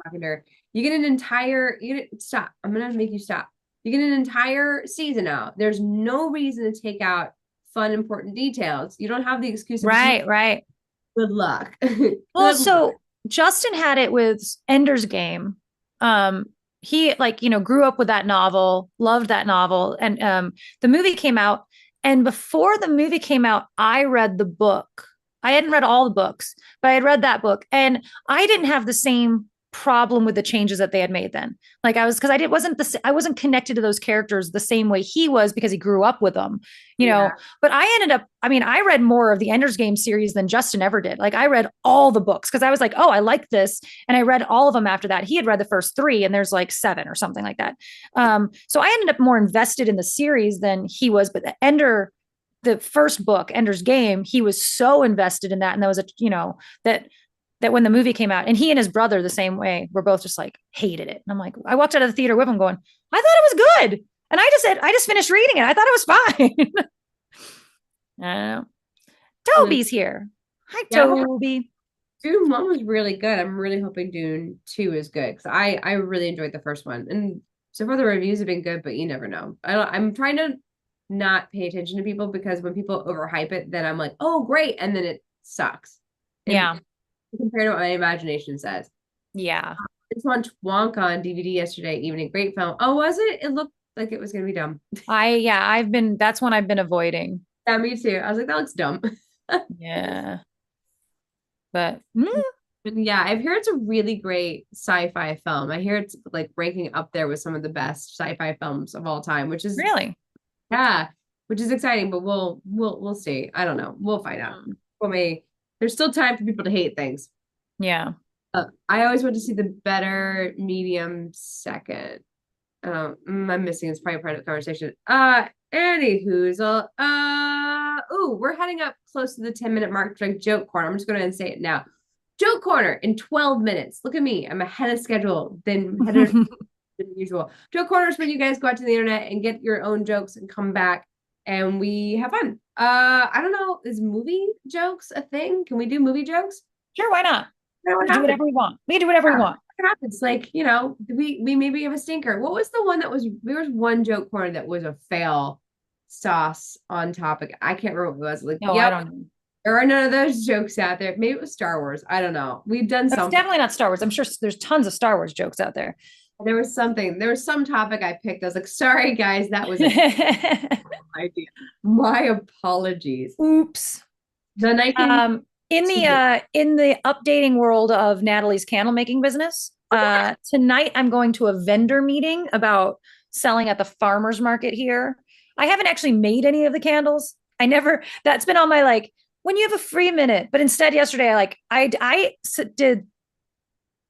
talking to her. You get an entire, stop. I'm gonna make you stop. You get an entire season out. There's no reason to take out fun, important details. You don't have the excuse of Right, right. good luck. Well, Good luck. so Justin had it with Ender's Game. He like, grew up with that novel, loved that novel, and the movie came out. And before the movie came out, I read the book. I hadn't read all the books, but I had read that book, and I didn't have the same problem with the changes that they had made then. Like I was, because I wasn't connected to those characters the same way he was because he grew up with them, you Yeah. know. But I read more of the Ender's Game series than Justin ever did. Like I read all the books because I was like, oh, I like this. And I read all of them after that. He had read the first three, and there's like seven or something like that. So I ended up more invested in the series than he was. But the first book, Ender's Game, he was so invested in that. And there was that when the movie came out, and he and his brother the same way, were both just like hated it. And I'm like, I walked out of the theater with him going, I thought it was good. And I just finished reading it. I thought it was fine. I don't know. Toby's here. Hi, Yeah, Toby. Dune 1 was really good. I'm really hoping Dune 2 is good because I really enjoyed the first one. And so far the reviews have been good, but you never know. I'm trying to not pay attention to people because when people overhype it, then I'm like, oh, great. And then it sucks. And Yeah. compared to what my imagination says. Yeah. I just watched Wonka on DVD yesterday evening. Great film. Oh, was it? It looked like it was going to be dumb. That's one I've been avoiding. Yeah, me too. I was like, that looks dumb. Yeah. But But yeah, I've heard it's a really great sci-fi film. I hear it's like ranking up there with some of the best sci-fi films of all time, which is really, yeah, which is exciting, but we'll see. I don't know. We'll find out. There's still time for people to hate things. yeah. I always want to see the better medium second. I'm missing it's probably part of the conversation. Anywho's we're heading up close to the 10-minute mark for like joke corner. I'm just gonna say it now. Joke corner in 12 minutes. Look at me. I'm ahead of schedule than usual. Joke corner is when you guys go out to the internet and get your own jokes and come back and we have fun. I don't know. Is movie jokes a thing? Can we do movie jokes? Sure, why not? What We do whatever we want. We do whatever we want. What happens? Like, we maybe have a stinker. What was the one there was one joke corner that was a fail sauce on topic. I can't remember what it was. Like, No, I yep, don't know. there are none of those jokes out there. Maybe it was Star Wars. I don't know. We've done That's something. definitely not Star Wars. I'm sure there's tons of Star Wars jokes out there. There was some topic I picked. I was like, sorry guys, that was an idea. My apologies. Oops. The 19 in the updating world of Natalie's candle making business, tonight I'm going to a vendor meeting about selling at the farmers market here. I haven't actually made any of the candles. That's been on my like, when you have a free minute, but instead yesterday I did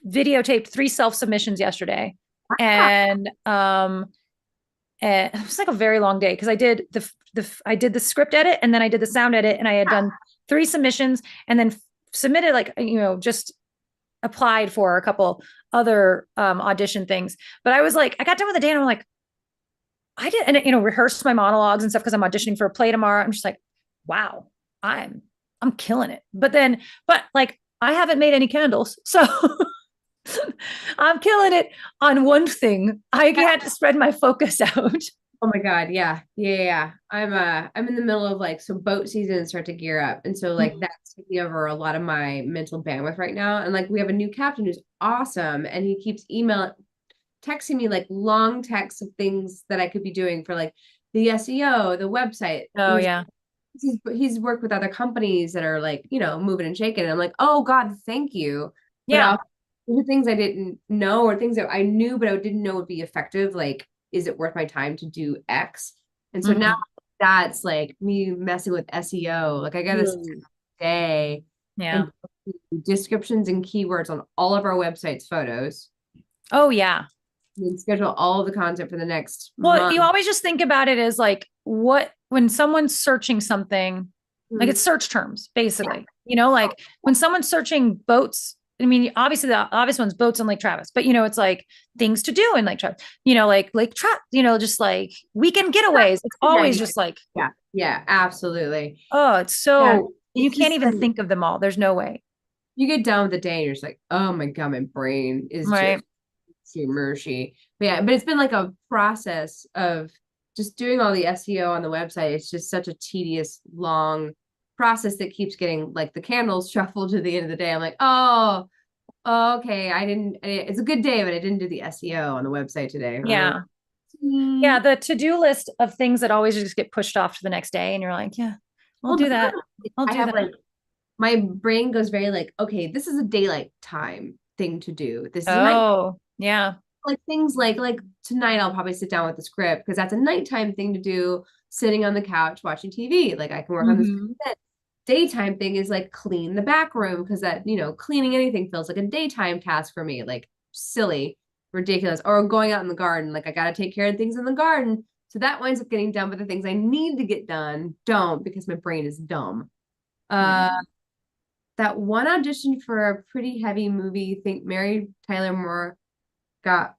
videotaped 3 self-submissions yesterday. And it was like a very long day because I did the script edit and then I did the sound edit, and I had done 3 submissions and then submitted, like, just applied for a couple other audition things. But I was like, I got done with the day and I'm like, I did, and rehearsed my monologues and stuff because I'm auditioning for a play tomorrow. I'm just like, wow, I'm killing it. But like, I haven't made any candles, so I'm killing it on one thing. I can't spread my focus out. Oh my God. Yeah. Yeah. I'm in the middle of like, so boat season start to gear up. And so like that's taking over a lot of my mental bandwidth right now. And like we have a new captain who's awesome. And he keeps texting me like long texts of things that I could be doing for like the SEO, the website. Oh yeah. He's worked with other companies that are like, moving and shaking. And I'm like, oh God, thank you. Yeah. But the things I didn't know, or things that I knew, but I didn't know would be effective. Like, is it worth my time to do X? And so now that's like me messing with SEO. Like I got to day and descriptions and keywords on all of our websites, photos. Oh yeah. And schedule all of the content for the next month. You always just think about it as like, when someone's searching something, like it's search terms, basically, like when someone's searching boats, I mean, obviously the obvious one's boats in Lake Travis, but it's like things to do in Lake Travis, like Lake Travis, just like weekend getaways. It's always just like, yeah, absolutely. Oh, it's so, you can't even think of them all. There's no way. You get done with the day and you're just like, oh my God, my brain is just too mushy. But it's been like a process of just doing all the SEO on the website. It's just such a tedious, long process that keeps getting like the candles shuffled to the end of the day. I'm like, oh, okay. It's a good day, but I didn't do the SEO on the website today. Yeah. Yeah. The to-do list of things that always just get pushed off to the next day. And you're like, yeah, I'll do that. I'll do that. Like, my brain goes very like, okay, this is a daylight time thing to do. This is yeah. Like things like tonight I'll probably sit down with the script because that's a nighttime thing to do, sitting on the couch watching TV. Like I can work on this. Daytime thing is like clean the back room because that, cleaning anything feels like a daytime task for me, like silly, ridiculous. Or going out in the garden, like I got to take care of things in the garden. So that winds up getting done, but the things I need to get done don't because my brain is dumb. That one audition for a pretty heavy movie, think Mary Tyler Moore got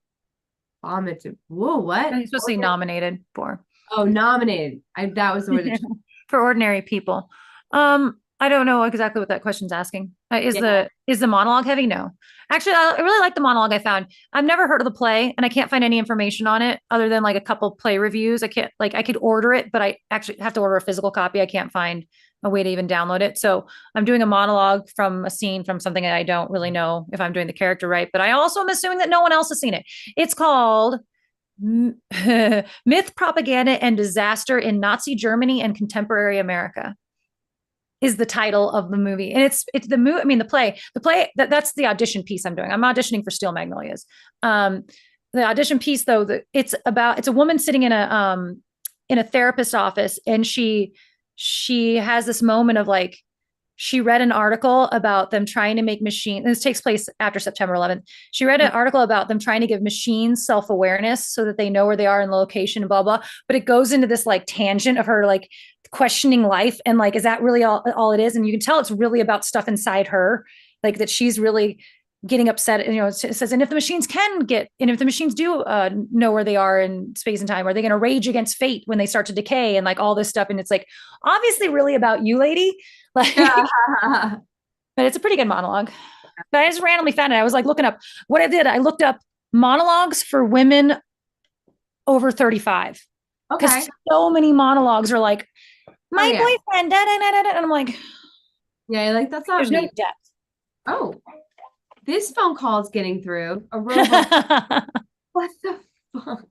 vomited. Whoa, what? He's supposed to be nominated for. Oh, nominated. That was the word. For ordinary people. I don't know exactly what that question's asking. Is the monologue heavy? No. Actually, I really like the monologue I found. I've never heard of the play and I can't find any information on it other than like a couple play reviews. I could order it, but I actually have to order a physical copy. I can't find a way to even download it. So I'm doing a monologue from a scene from something that I don't really know if I'm doing the character right, but I also am assuming that no one else has seen it. It's called Myth, Propaganda, and Disaster in Nazi Germany and Contemporary America is the title of the movie. And it's the movie. I mean, the play, that's the audition piece I'm doing. I'm auditioning for Steel Magnolias. The audition piece though, it's a woman sitting in a therapist's office, and she has this moment of like, she read an article about them trying to make machines. This takes place after September 11th. She read an article about them trying to give machines self-awareness so that they know where they are in the location and blah, blah. But it goes into this like tangent of her like questioning life. And like, is that really all it is? And you can tell it's really about stuff inside her, like that she's really getting upset. It says, and if the machines do know where they are in space and time, are they going to rage against fate when they start to decay and like all this stuff? And it's like, obviously really about you, lady. Like, but it's a pretty good monologue. But I just randomly found it. I was like looking up what I did. I looked up monologues for women over 35. Okay. Because so many monologues are like, my boyfriend, da, da, da, da, da. And I'm like, yeah, like that's not there's no depth. Oh, this phone call is getting through. A robot. What the fuck?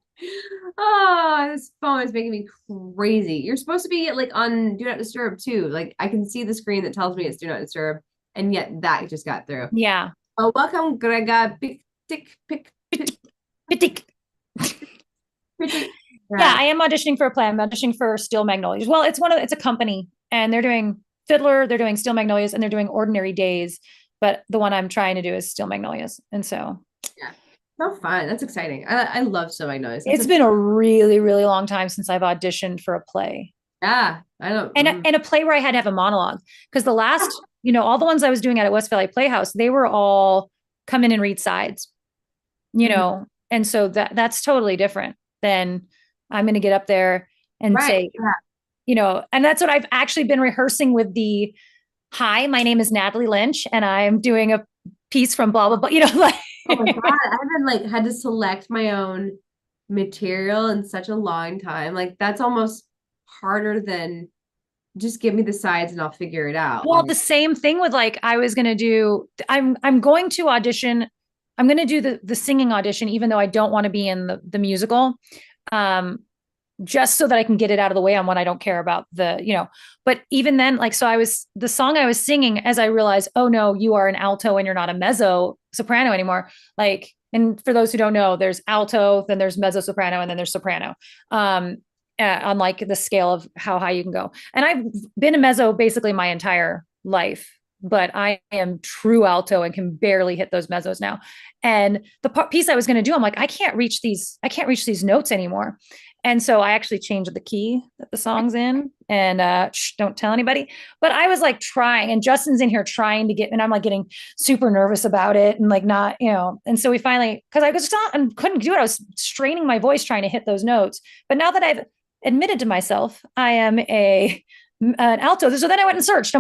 Oh, this phone is making me crazy. You're supposed to be like on Do Not Disturb too. Like I can see the screen that tells me it's Do Not Disturb, and yet that just got through. Yeah. Oh, welcome, Grega. Yeah, I am auditioning for a play. I'm auditioning for Steel Magnolias. Well, it's a company, and they're doing Fiddler, they're doing Steel Magnolias, and they're doing Ordinary Days. but the one I'm trying to do is Steel Magnolias. And so Yeah. So fun. That's exciting. I love So Magnolias. it's been a really, really long time since I've auditioned for a play. Yeah, I don't. And a play where I had to have a monologue. Because the last, all the ones I was doing at West Valley Playhouse, they were all come in and read sides, and so that's totally different than I'm going to get up there and say, and that's what I've actually been rehearsing with the, hi, my name is Natalie Lynch, and I'm doing a piece from blah, blah, blah, like. Oh my God, I haven't had to select my own material in such a long time. Like that's almost harder than just give me the sides and I'll figure it out. Well, the same thing with I was going to do, I'm going to audition. I'm going to do the singing audition, even though I don't want to be in the musical. Just so that I can get it out of the way on when I don't care about but even then, the song I was singing, as I realized, oh no, you are an alto and you're not a mezzo soprano anymore. And for those who don't know, there's alto, then there's mezzo soprano, and then there's soprano. On the scale of how high you can go. And I've been a mezzo basically my entire life, but I am true alto and can barely hit those mezzos now. And the piece I was going to do, I'm like, I can't reach these notes anymore. And so I actually changed the key that the song's in, and don't tell anybody. But I was trying, and Justin's in here trying to get, and I'm getting super nervous about it, and not, And so we finally, because I was not, and couldn't do it. I was straining my voice trying to hit those notes. But now that I've admitted to myself I am an alto, so then I went and searched.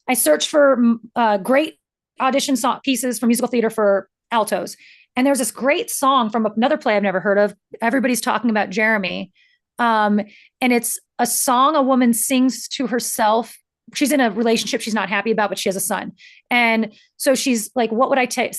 I searched for great audition song pieces for musical theater for altos. And there's this great song from another play I've never heard of. Everybody's talking about Jeremy. And it's a song a woman sings to herself. She's in a relationship she's not happy about, but she has a son. And so she's like, what would I say?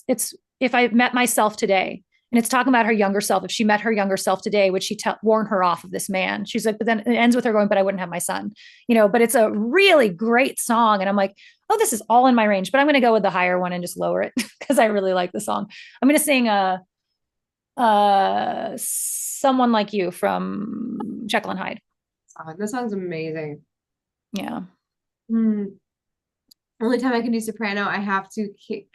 It's if I met myself today. And it's talking about her younger self. If she met her younger self today, would she warn her off of this man? She's like, but then it ends with her going, but I wouldn't have my son, but it's a really great song. And I'm like, oh, this is all in my range, but I'm going to go with the higher one and just lower it because I really like the song. I'm going to sing Someone Like You from Jekyll and Hyde. That song's amazing. Yeah. Only time I can do soprano, I have to kick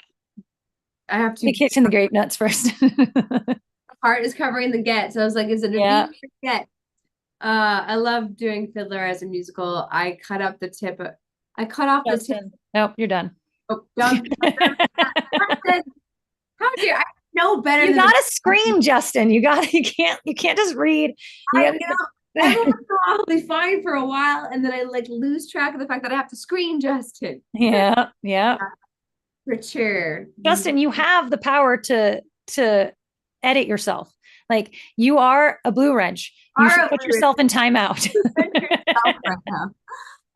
in the grape nuts first. The heart is covering the get. So I was like, is it a B get? I love doing Fiddler as a musical. I cut off the tip. Nope, you're done. Oh, done. How do you? I know better. You gotta scream, Justin. You can't just read. I'll be fine for a while, and then I lose track of the fact that I have to scream, Justin. Yeah. For sure. Justin, you have the power to edit yourself. You are a blue wrench. You should put yourself in timeout.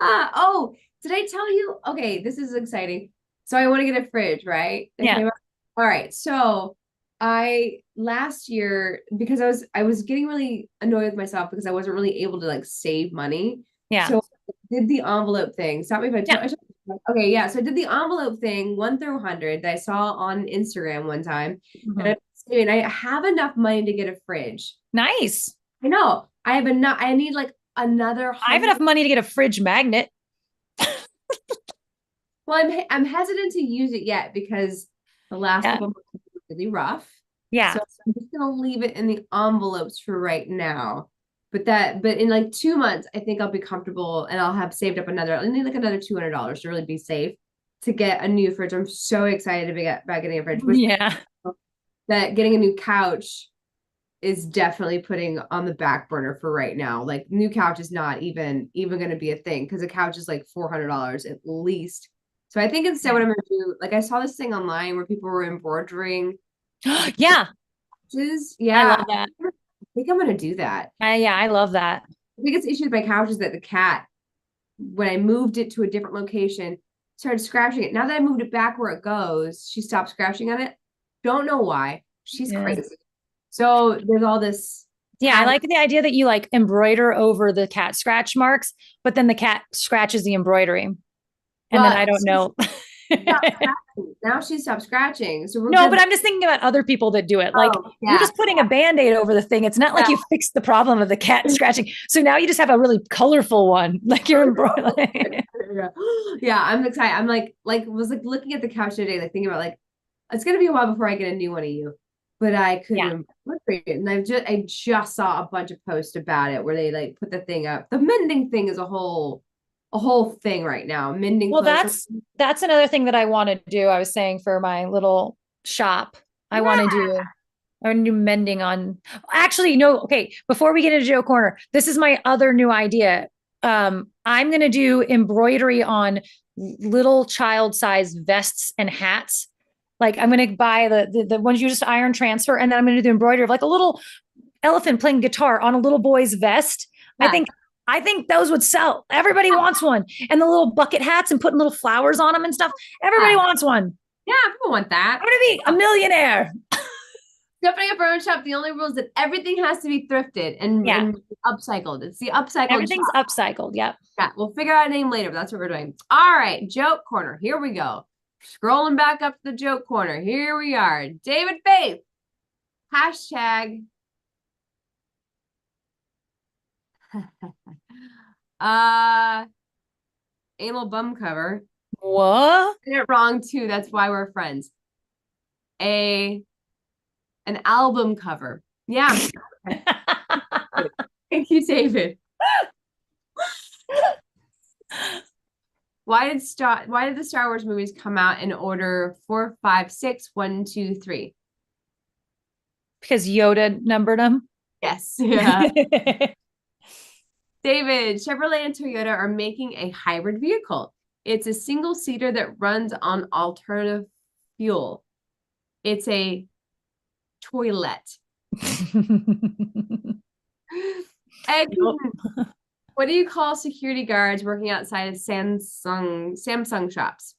Oh, did I tell you? Okay, this is exciting. So I want to get a fridge, right? Yeah. All right. So last year, because I was getting really annoyed with myself because I wasn't really able to save money. Yeah. So I did the envelope thing. Stop me if I tell. Okay, yeah. So I did the envelope thing, 1 through 100 that I saw on Instagram one time. Mm-hmm. And I have enough money to get a fridge. Nice. I know. I have enough. I need another. I have enough money to get a fridge magnet. Well, I'm hesitant to use it yet because the last couple months were really rough. Yeah. So I'm just gonna leave it in the envelopes for right now. But in 2 months, I think I'll be comfortable and I'll have saved up I need another $200 to really be safe to get a new fridge. I'm so excited about getting a fridge. That getting a new couch is definitely putting on the back burner for right now. New couch is not even going to be a thing because a couch is $400 at least. So I think instead what I'm going to do, I saw this thing online where people were embroidering. Yeah. Yeah. I love that. I think I'm going to do that. I love that. The biggest issue with my couch is that the cat, when I moved it to a different location, started scratching it. Now that I moved it back where it goes, she stopped scratching on it. Don't know why. She's crazy. So there's all this. Yeah, I like the idea that you embroider over the cat scratch marks, but then the cat scratches the embroidery. And then I don't know. Now she stopped scratching. So but I'm just thinking about other people that do it. You're just putting a Band-Aid over the thing. It's not like you fixed the problem of the cat scratching. So now you just have a really colorful one, you're embroidering. Yeah, I'm excited. I'm was like looking at the couch today, like thinking about like it's gonna be a while before I get a new one of you. But I Yeah. couldn't it. And I just saw a bunch of posts about it where they like put the thing up. The mending thing is a whole thing right now. Mending Well, clothes. that's another thing that I want to do. I was saying for my little shop, I want to Yeah. do a new mending on. Actually, no. Okay, before we get into Joe Corner, this is my other new idea. I'm going to do embroidery on little child-sized vests and hats. Like I'm going to buy the ones you just iron transfer, and then I'm going to do the embroidery of like a little elephant playing guitar on a little boy's vest. I Yeah. think I think those would sell. Everybody wants one. And the little bucket hats and putting little flowers on them and stuff. Everybody Yeah. wants one. Yeah, people want that. I'm gonna be a millionaire. Opening up our own shop, the only rule is that everything has to be thrifted and, Yeah. and upcycled. It's the upcycled Everything's shop. upcycled. Yep. Yeah, we'll figure out a name later, but that's what we're doing. All right, joke corner. Here we go. Scrolling back up to the joke corner. Here we are. David Faith. Hashtag uh anal bum cover. What? I did it wrong too. That's why we're friends. A an album cover. Yeah. Thank you, David. Why did the Star Wars movies come out in order 4, 5, 6, 1, 2, 3? Because Yoda numbered them. Yes. Yeah. David, Chevrolet and Toyota are making a hybrid vehicle. It's a single seater that runs on alternative fuel. It's a toilet. Egg, what do you call security guards working outside of Samsung shops?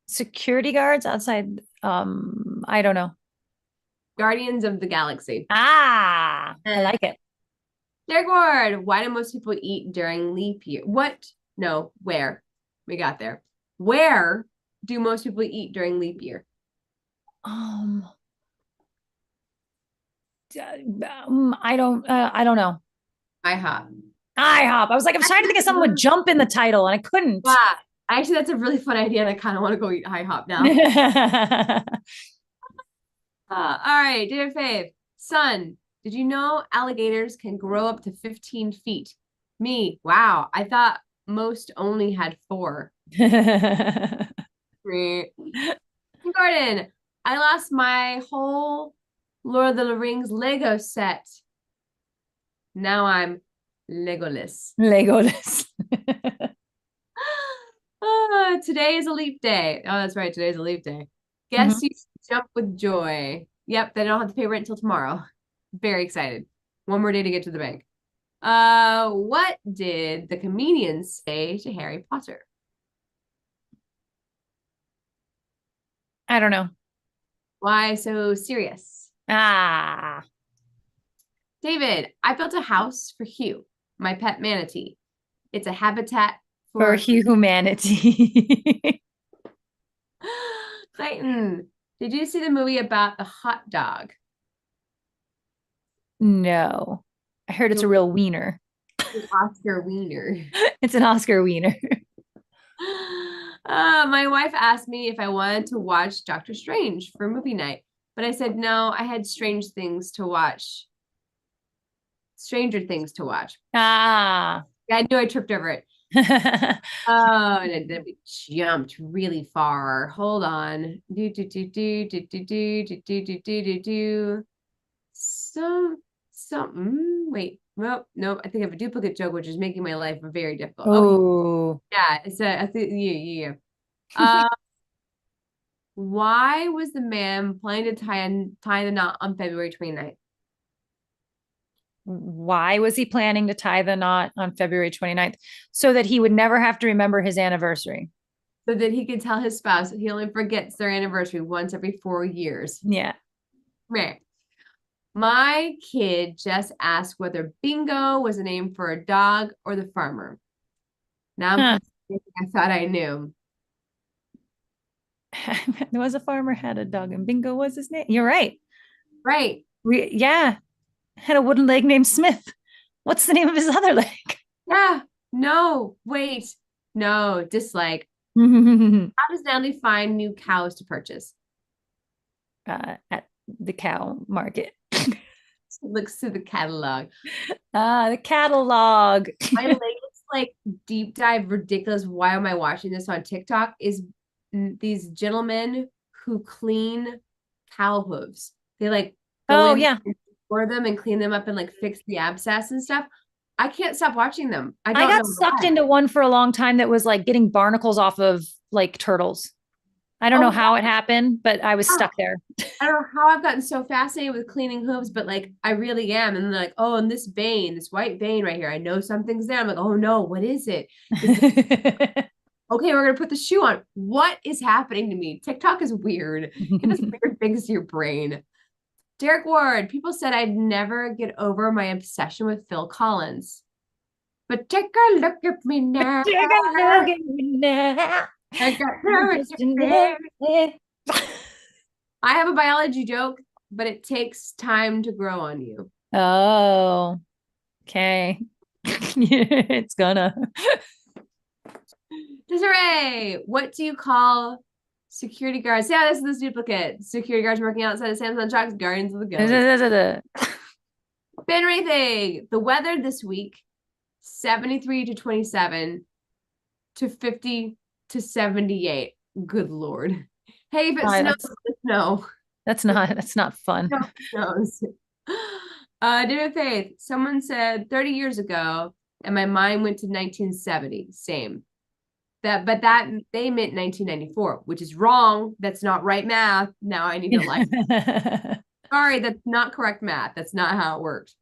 Security guards outside. I don't know. Guardians of the Galaxy. Ah, I like it. Derek Ward, why do most people eat during leap year? What? No, where? We got there. Where do most people eat during leap year? Um, I don't know. IHOP. IHOP. I was like, I'm trying to think of someone would jump in the title and I couldn't. Yeah. Actually, that's a really fun idea, and I kind of want to go eat IHOP now. All right, dear Fave. Son, did you know alligators can grow up to 15 feet? Me, wow. I thought most only had 4. Gordon, I lost my whole Lord of the Rings Lego set. Now I'm Legoless. Legolas. Today is a leap day. Oh, that's right. Today's a leap day. Guess you jump with joy. Yep, then I don't have to pay rent until tomorrow. Very excited. One more day to get to the bank. What did the comedian say to Harry Potter? I don't know. Why so serious? Ah, David, I built a house for Hugh, my pet manatee. It's a habitat for for humanity. Clayton. Did you see the movie about the hot dog? No, I heard it's a real wiener. Oscar Wiener. It's an Oscar wiener. My wife asked me if I wanted to watch Doctor Strange for movie night, but I said no, I had Stranger Things to watch. Ah. Yeah, I knew I tripped over it. And then we jumped really far. Hold on. Wait. No, I think I have a duplicate joke, which is making my life very difficult. Oh, yeah. Yeah. Why was the man planning to tie the knot on February 29th? why was he planning to tie the knot on February 29th? So that he would never have to remember his anniversary. So that he could tell his spouse that he only forgets their anniversary once every 4 years. Yeah. Right. My kid just asked whether Bingo was a name for a dog or the farmer. Now I'm I thought I knew. There was a farmer had a dog and Bingo was his name. You're right. Right. Yeah. Had a wooden leg named Smith. What's the name of his other leg? Yeah. No, wait. No, dislike. How does Natalie find new cows to purchase? At the cow market. Looks through the catalog. The catalog. My latest like deep dive ridiculous. Why am I watching this on TikTok? Is these gentlemen who clean cow hooves. They like go Oh in yeah. and pour them and clean them up and like fix the abscess and stuff. I can't stop watching them. I I don't got know sucked why. into one for a long time that was like getting barnacles off of like turtles. I don't know Oh, how it happened, but I was wow. stuck there. I don't know how I've gotten so fascinated with cleaning hooves, but like I really am. And they're like, oh, and this vein, this white vein right here, I know something's there. I'm like, oh no, what is it? Is it okay? We're gonna put the shoe on. What is happening to me? TikTok is weird. It does weird things to your brain. Derek Ward, people said I'd never get over my obsession with Phil Collins. But take a look at me now. Take a look at me now. I got I'm no just in love. I have a biology joke, but it takes time to grow on you. Oh, okay. It's gonna. Desiree, what do you call security guards? Yeah, this is this duplicate. Security guards working outside of Samsung Shock's Guardians of the Galaxy. Ben Raything, the weather this week, 73 to 27 to 50 to 78. Good Lord. Hey, if it Hi, snows, it snow. that's not fun. No, it snows. David Faith, someone said 30 years ago, and my mind went to 1970. Same. But that they meant 1994, which is wrong. That's not right math. Now I need to like. Sorry, that's not correct math. That's not how it works.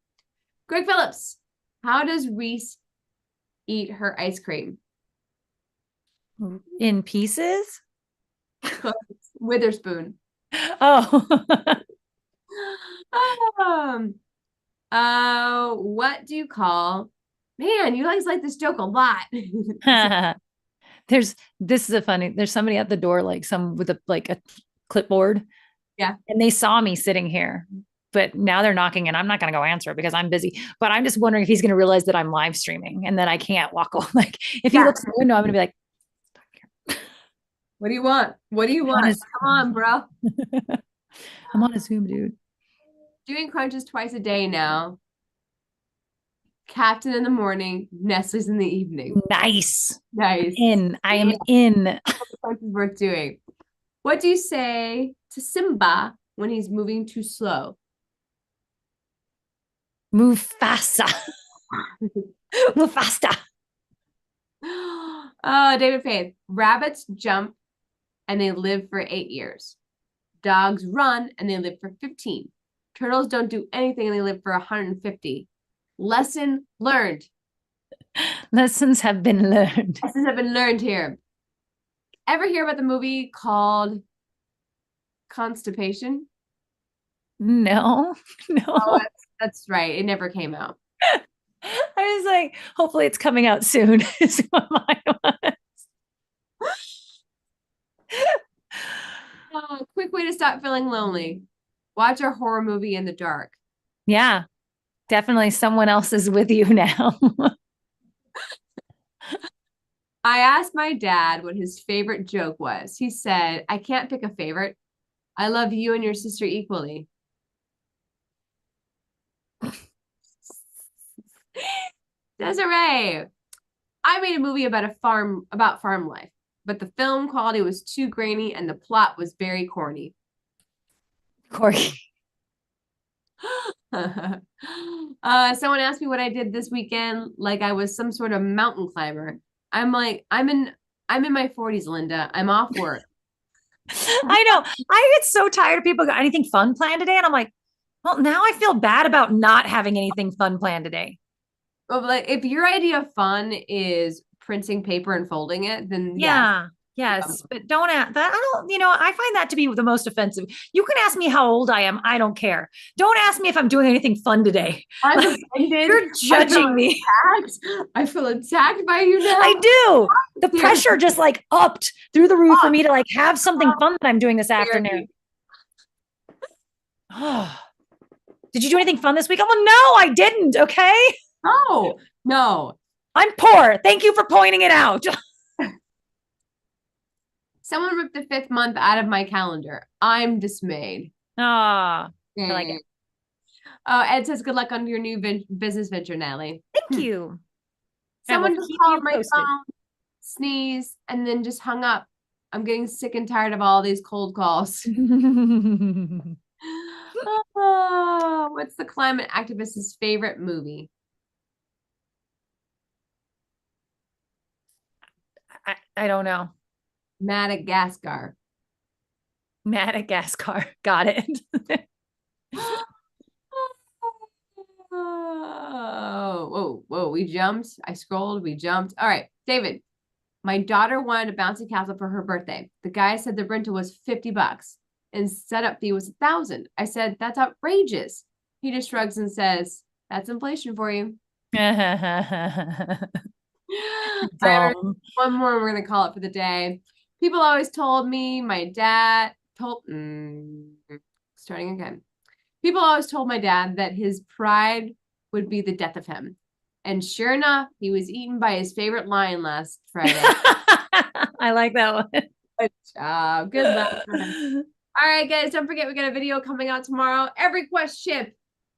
Greg Phillips, how does Reese eat her ice cream? In pieces? Witherspoon. Oh. Um, what do you call? Man, you guys like this joke a lot. This is a funny, there's somebody at the door, like some with a clipboard. Yeah. And they saw me sitting here, but now they're knocking and I'm not going to go answer it because I'm busy. But I'm just wondering if he's going to realize that I'm live streaming and that I can't walk away. Like if he looks in the window, I'm going to be like, what do you want? What do you want? Come on, bro. I'm on a Zoom, dude. Doing crunches twice a day now. Captain in the morning, Nestle's in the evening. Nice. Nice. I am in. Crunches worth doing. What do you say to Simba when he's moving too slow? Move faster. Move faster. Oh, David Faith. Rabbits jump and they live for 8 years. Dogs run and they live for 15. Turtles don't do anything and they live for 150. Lesson learned. Lessons have been learned. Lessons have been learned here. Ever hear about the movie called Constipation? No. Oh, that's right. It never came out. I was like, hopefully it's coming out soon. Is what mine was. Quick way to stop feeling lonely. Watch a horror movie in the dark. Yeah, definitely someone else is with you now. I asked my dad what his favorite joke was. He said, I can't pick a favorite. I love you and your sister equally. Desiree, I made a movie about farm life, but the film quality was too grainy and the plot was very corny. Corey. Someone asked me what I did this weekend, like I was some sort of mountain climber. I'm like, I'm in my 40s, Linda. I'm off work. I know. I get so tired of people got anything fun planned today. And I'm like, well, now I feel bad about not having anything fun planned today. Well, like if your idea of fun is printing paper and folding it, then Yeah. Yes. But don't ask that. I don't, I find that to be the most offensive. You can ask me how old I am. I don't care. Don't ask me if I'm doing anything fun today. I'm like, offended. You're judging me. I feel attacked by you now. I do. The pressure just like upped through the roof for me to like have something fun that I'm doing this afternoon. Oh. Did you do anything fun this week? Oh, well, no, I didn't. Okay. No. I'm poor. Thank you for pointing it out. Someone ripped the 5th month out of my calendar. I'm dismayed. Ah, I like it. Oh, Ed says good luck on your new business venture, Natalie. Thank you. I will Someone just keep called you my posted. phone, sneezed, and then just hung up. I'm getting sick and tired of all these cold calls. Oh, what's the climate activist's favorite movie? I don't know. Madagascar. Madagascar. Got it. Oh, whoa, we jumped. I scrolled, we jumped. All right, David. My daughter wanted a bouncy castle for her birthday. The guy said the rental was $50 and setup fee was 1,000. I said, that's outrageous. He just shrugs and says, that's inflation for you. All right, one more, we're gonna call it for the day. People always told me my dad told starting again. People always told my dad that his pride would be the death of him. And sure enough, he was eaten by his favorite lion last Friday. I like that one. Good job. Good luck. All right, guys, don't forget we got a video coming out tomorrow. Every quest ship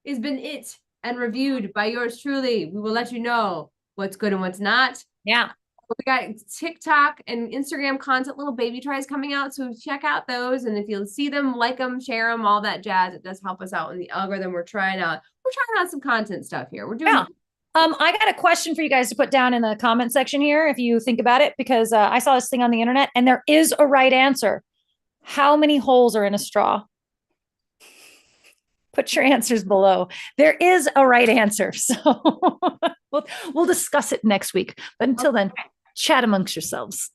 has been and reviewed by yours truly. We will let you know what's good and what's not. Yeah. We got TikTok and Instagram content, little baby tries coming out. So check out those. And if you'll see them, like them, share them, all that jazz. It does help us out in the algorithm. We're trying out some content stuff here. We're doing. Yeah. I got a question for you guys to put down in the comment section here if you think about it, because I saw this thing on the internet and there is a right answer. How many holes are in a straw? Put your answers below. There is a right answer. So we'll discuss it next week. But until then, chat amongst yourselves.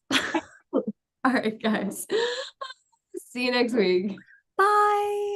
All right, guys. See you next week. Bye.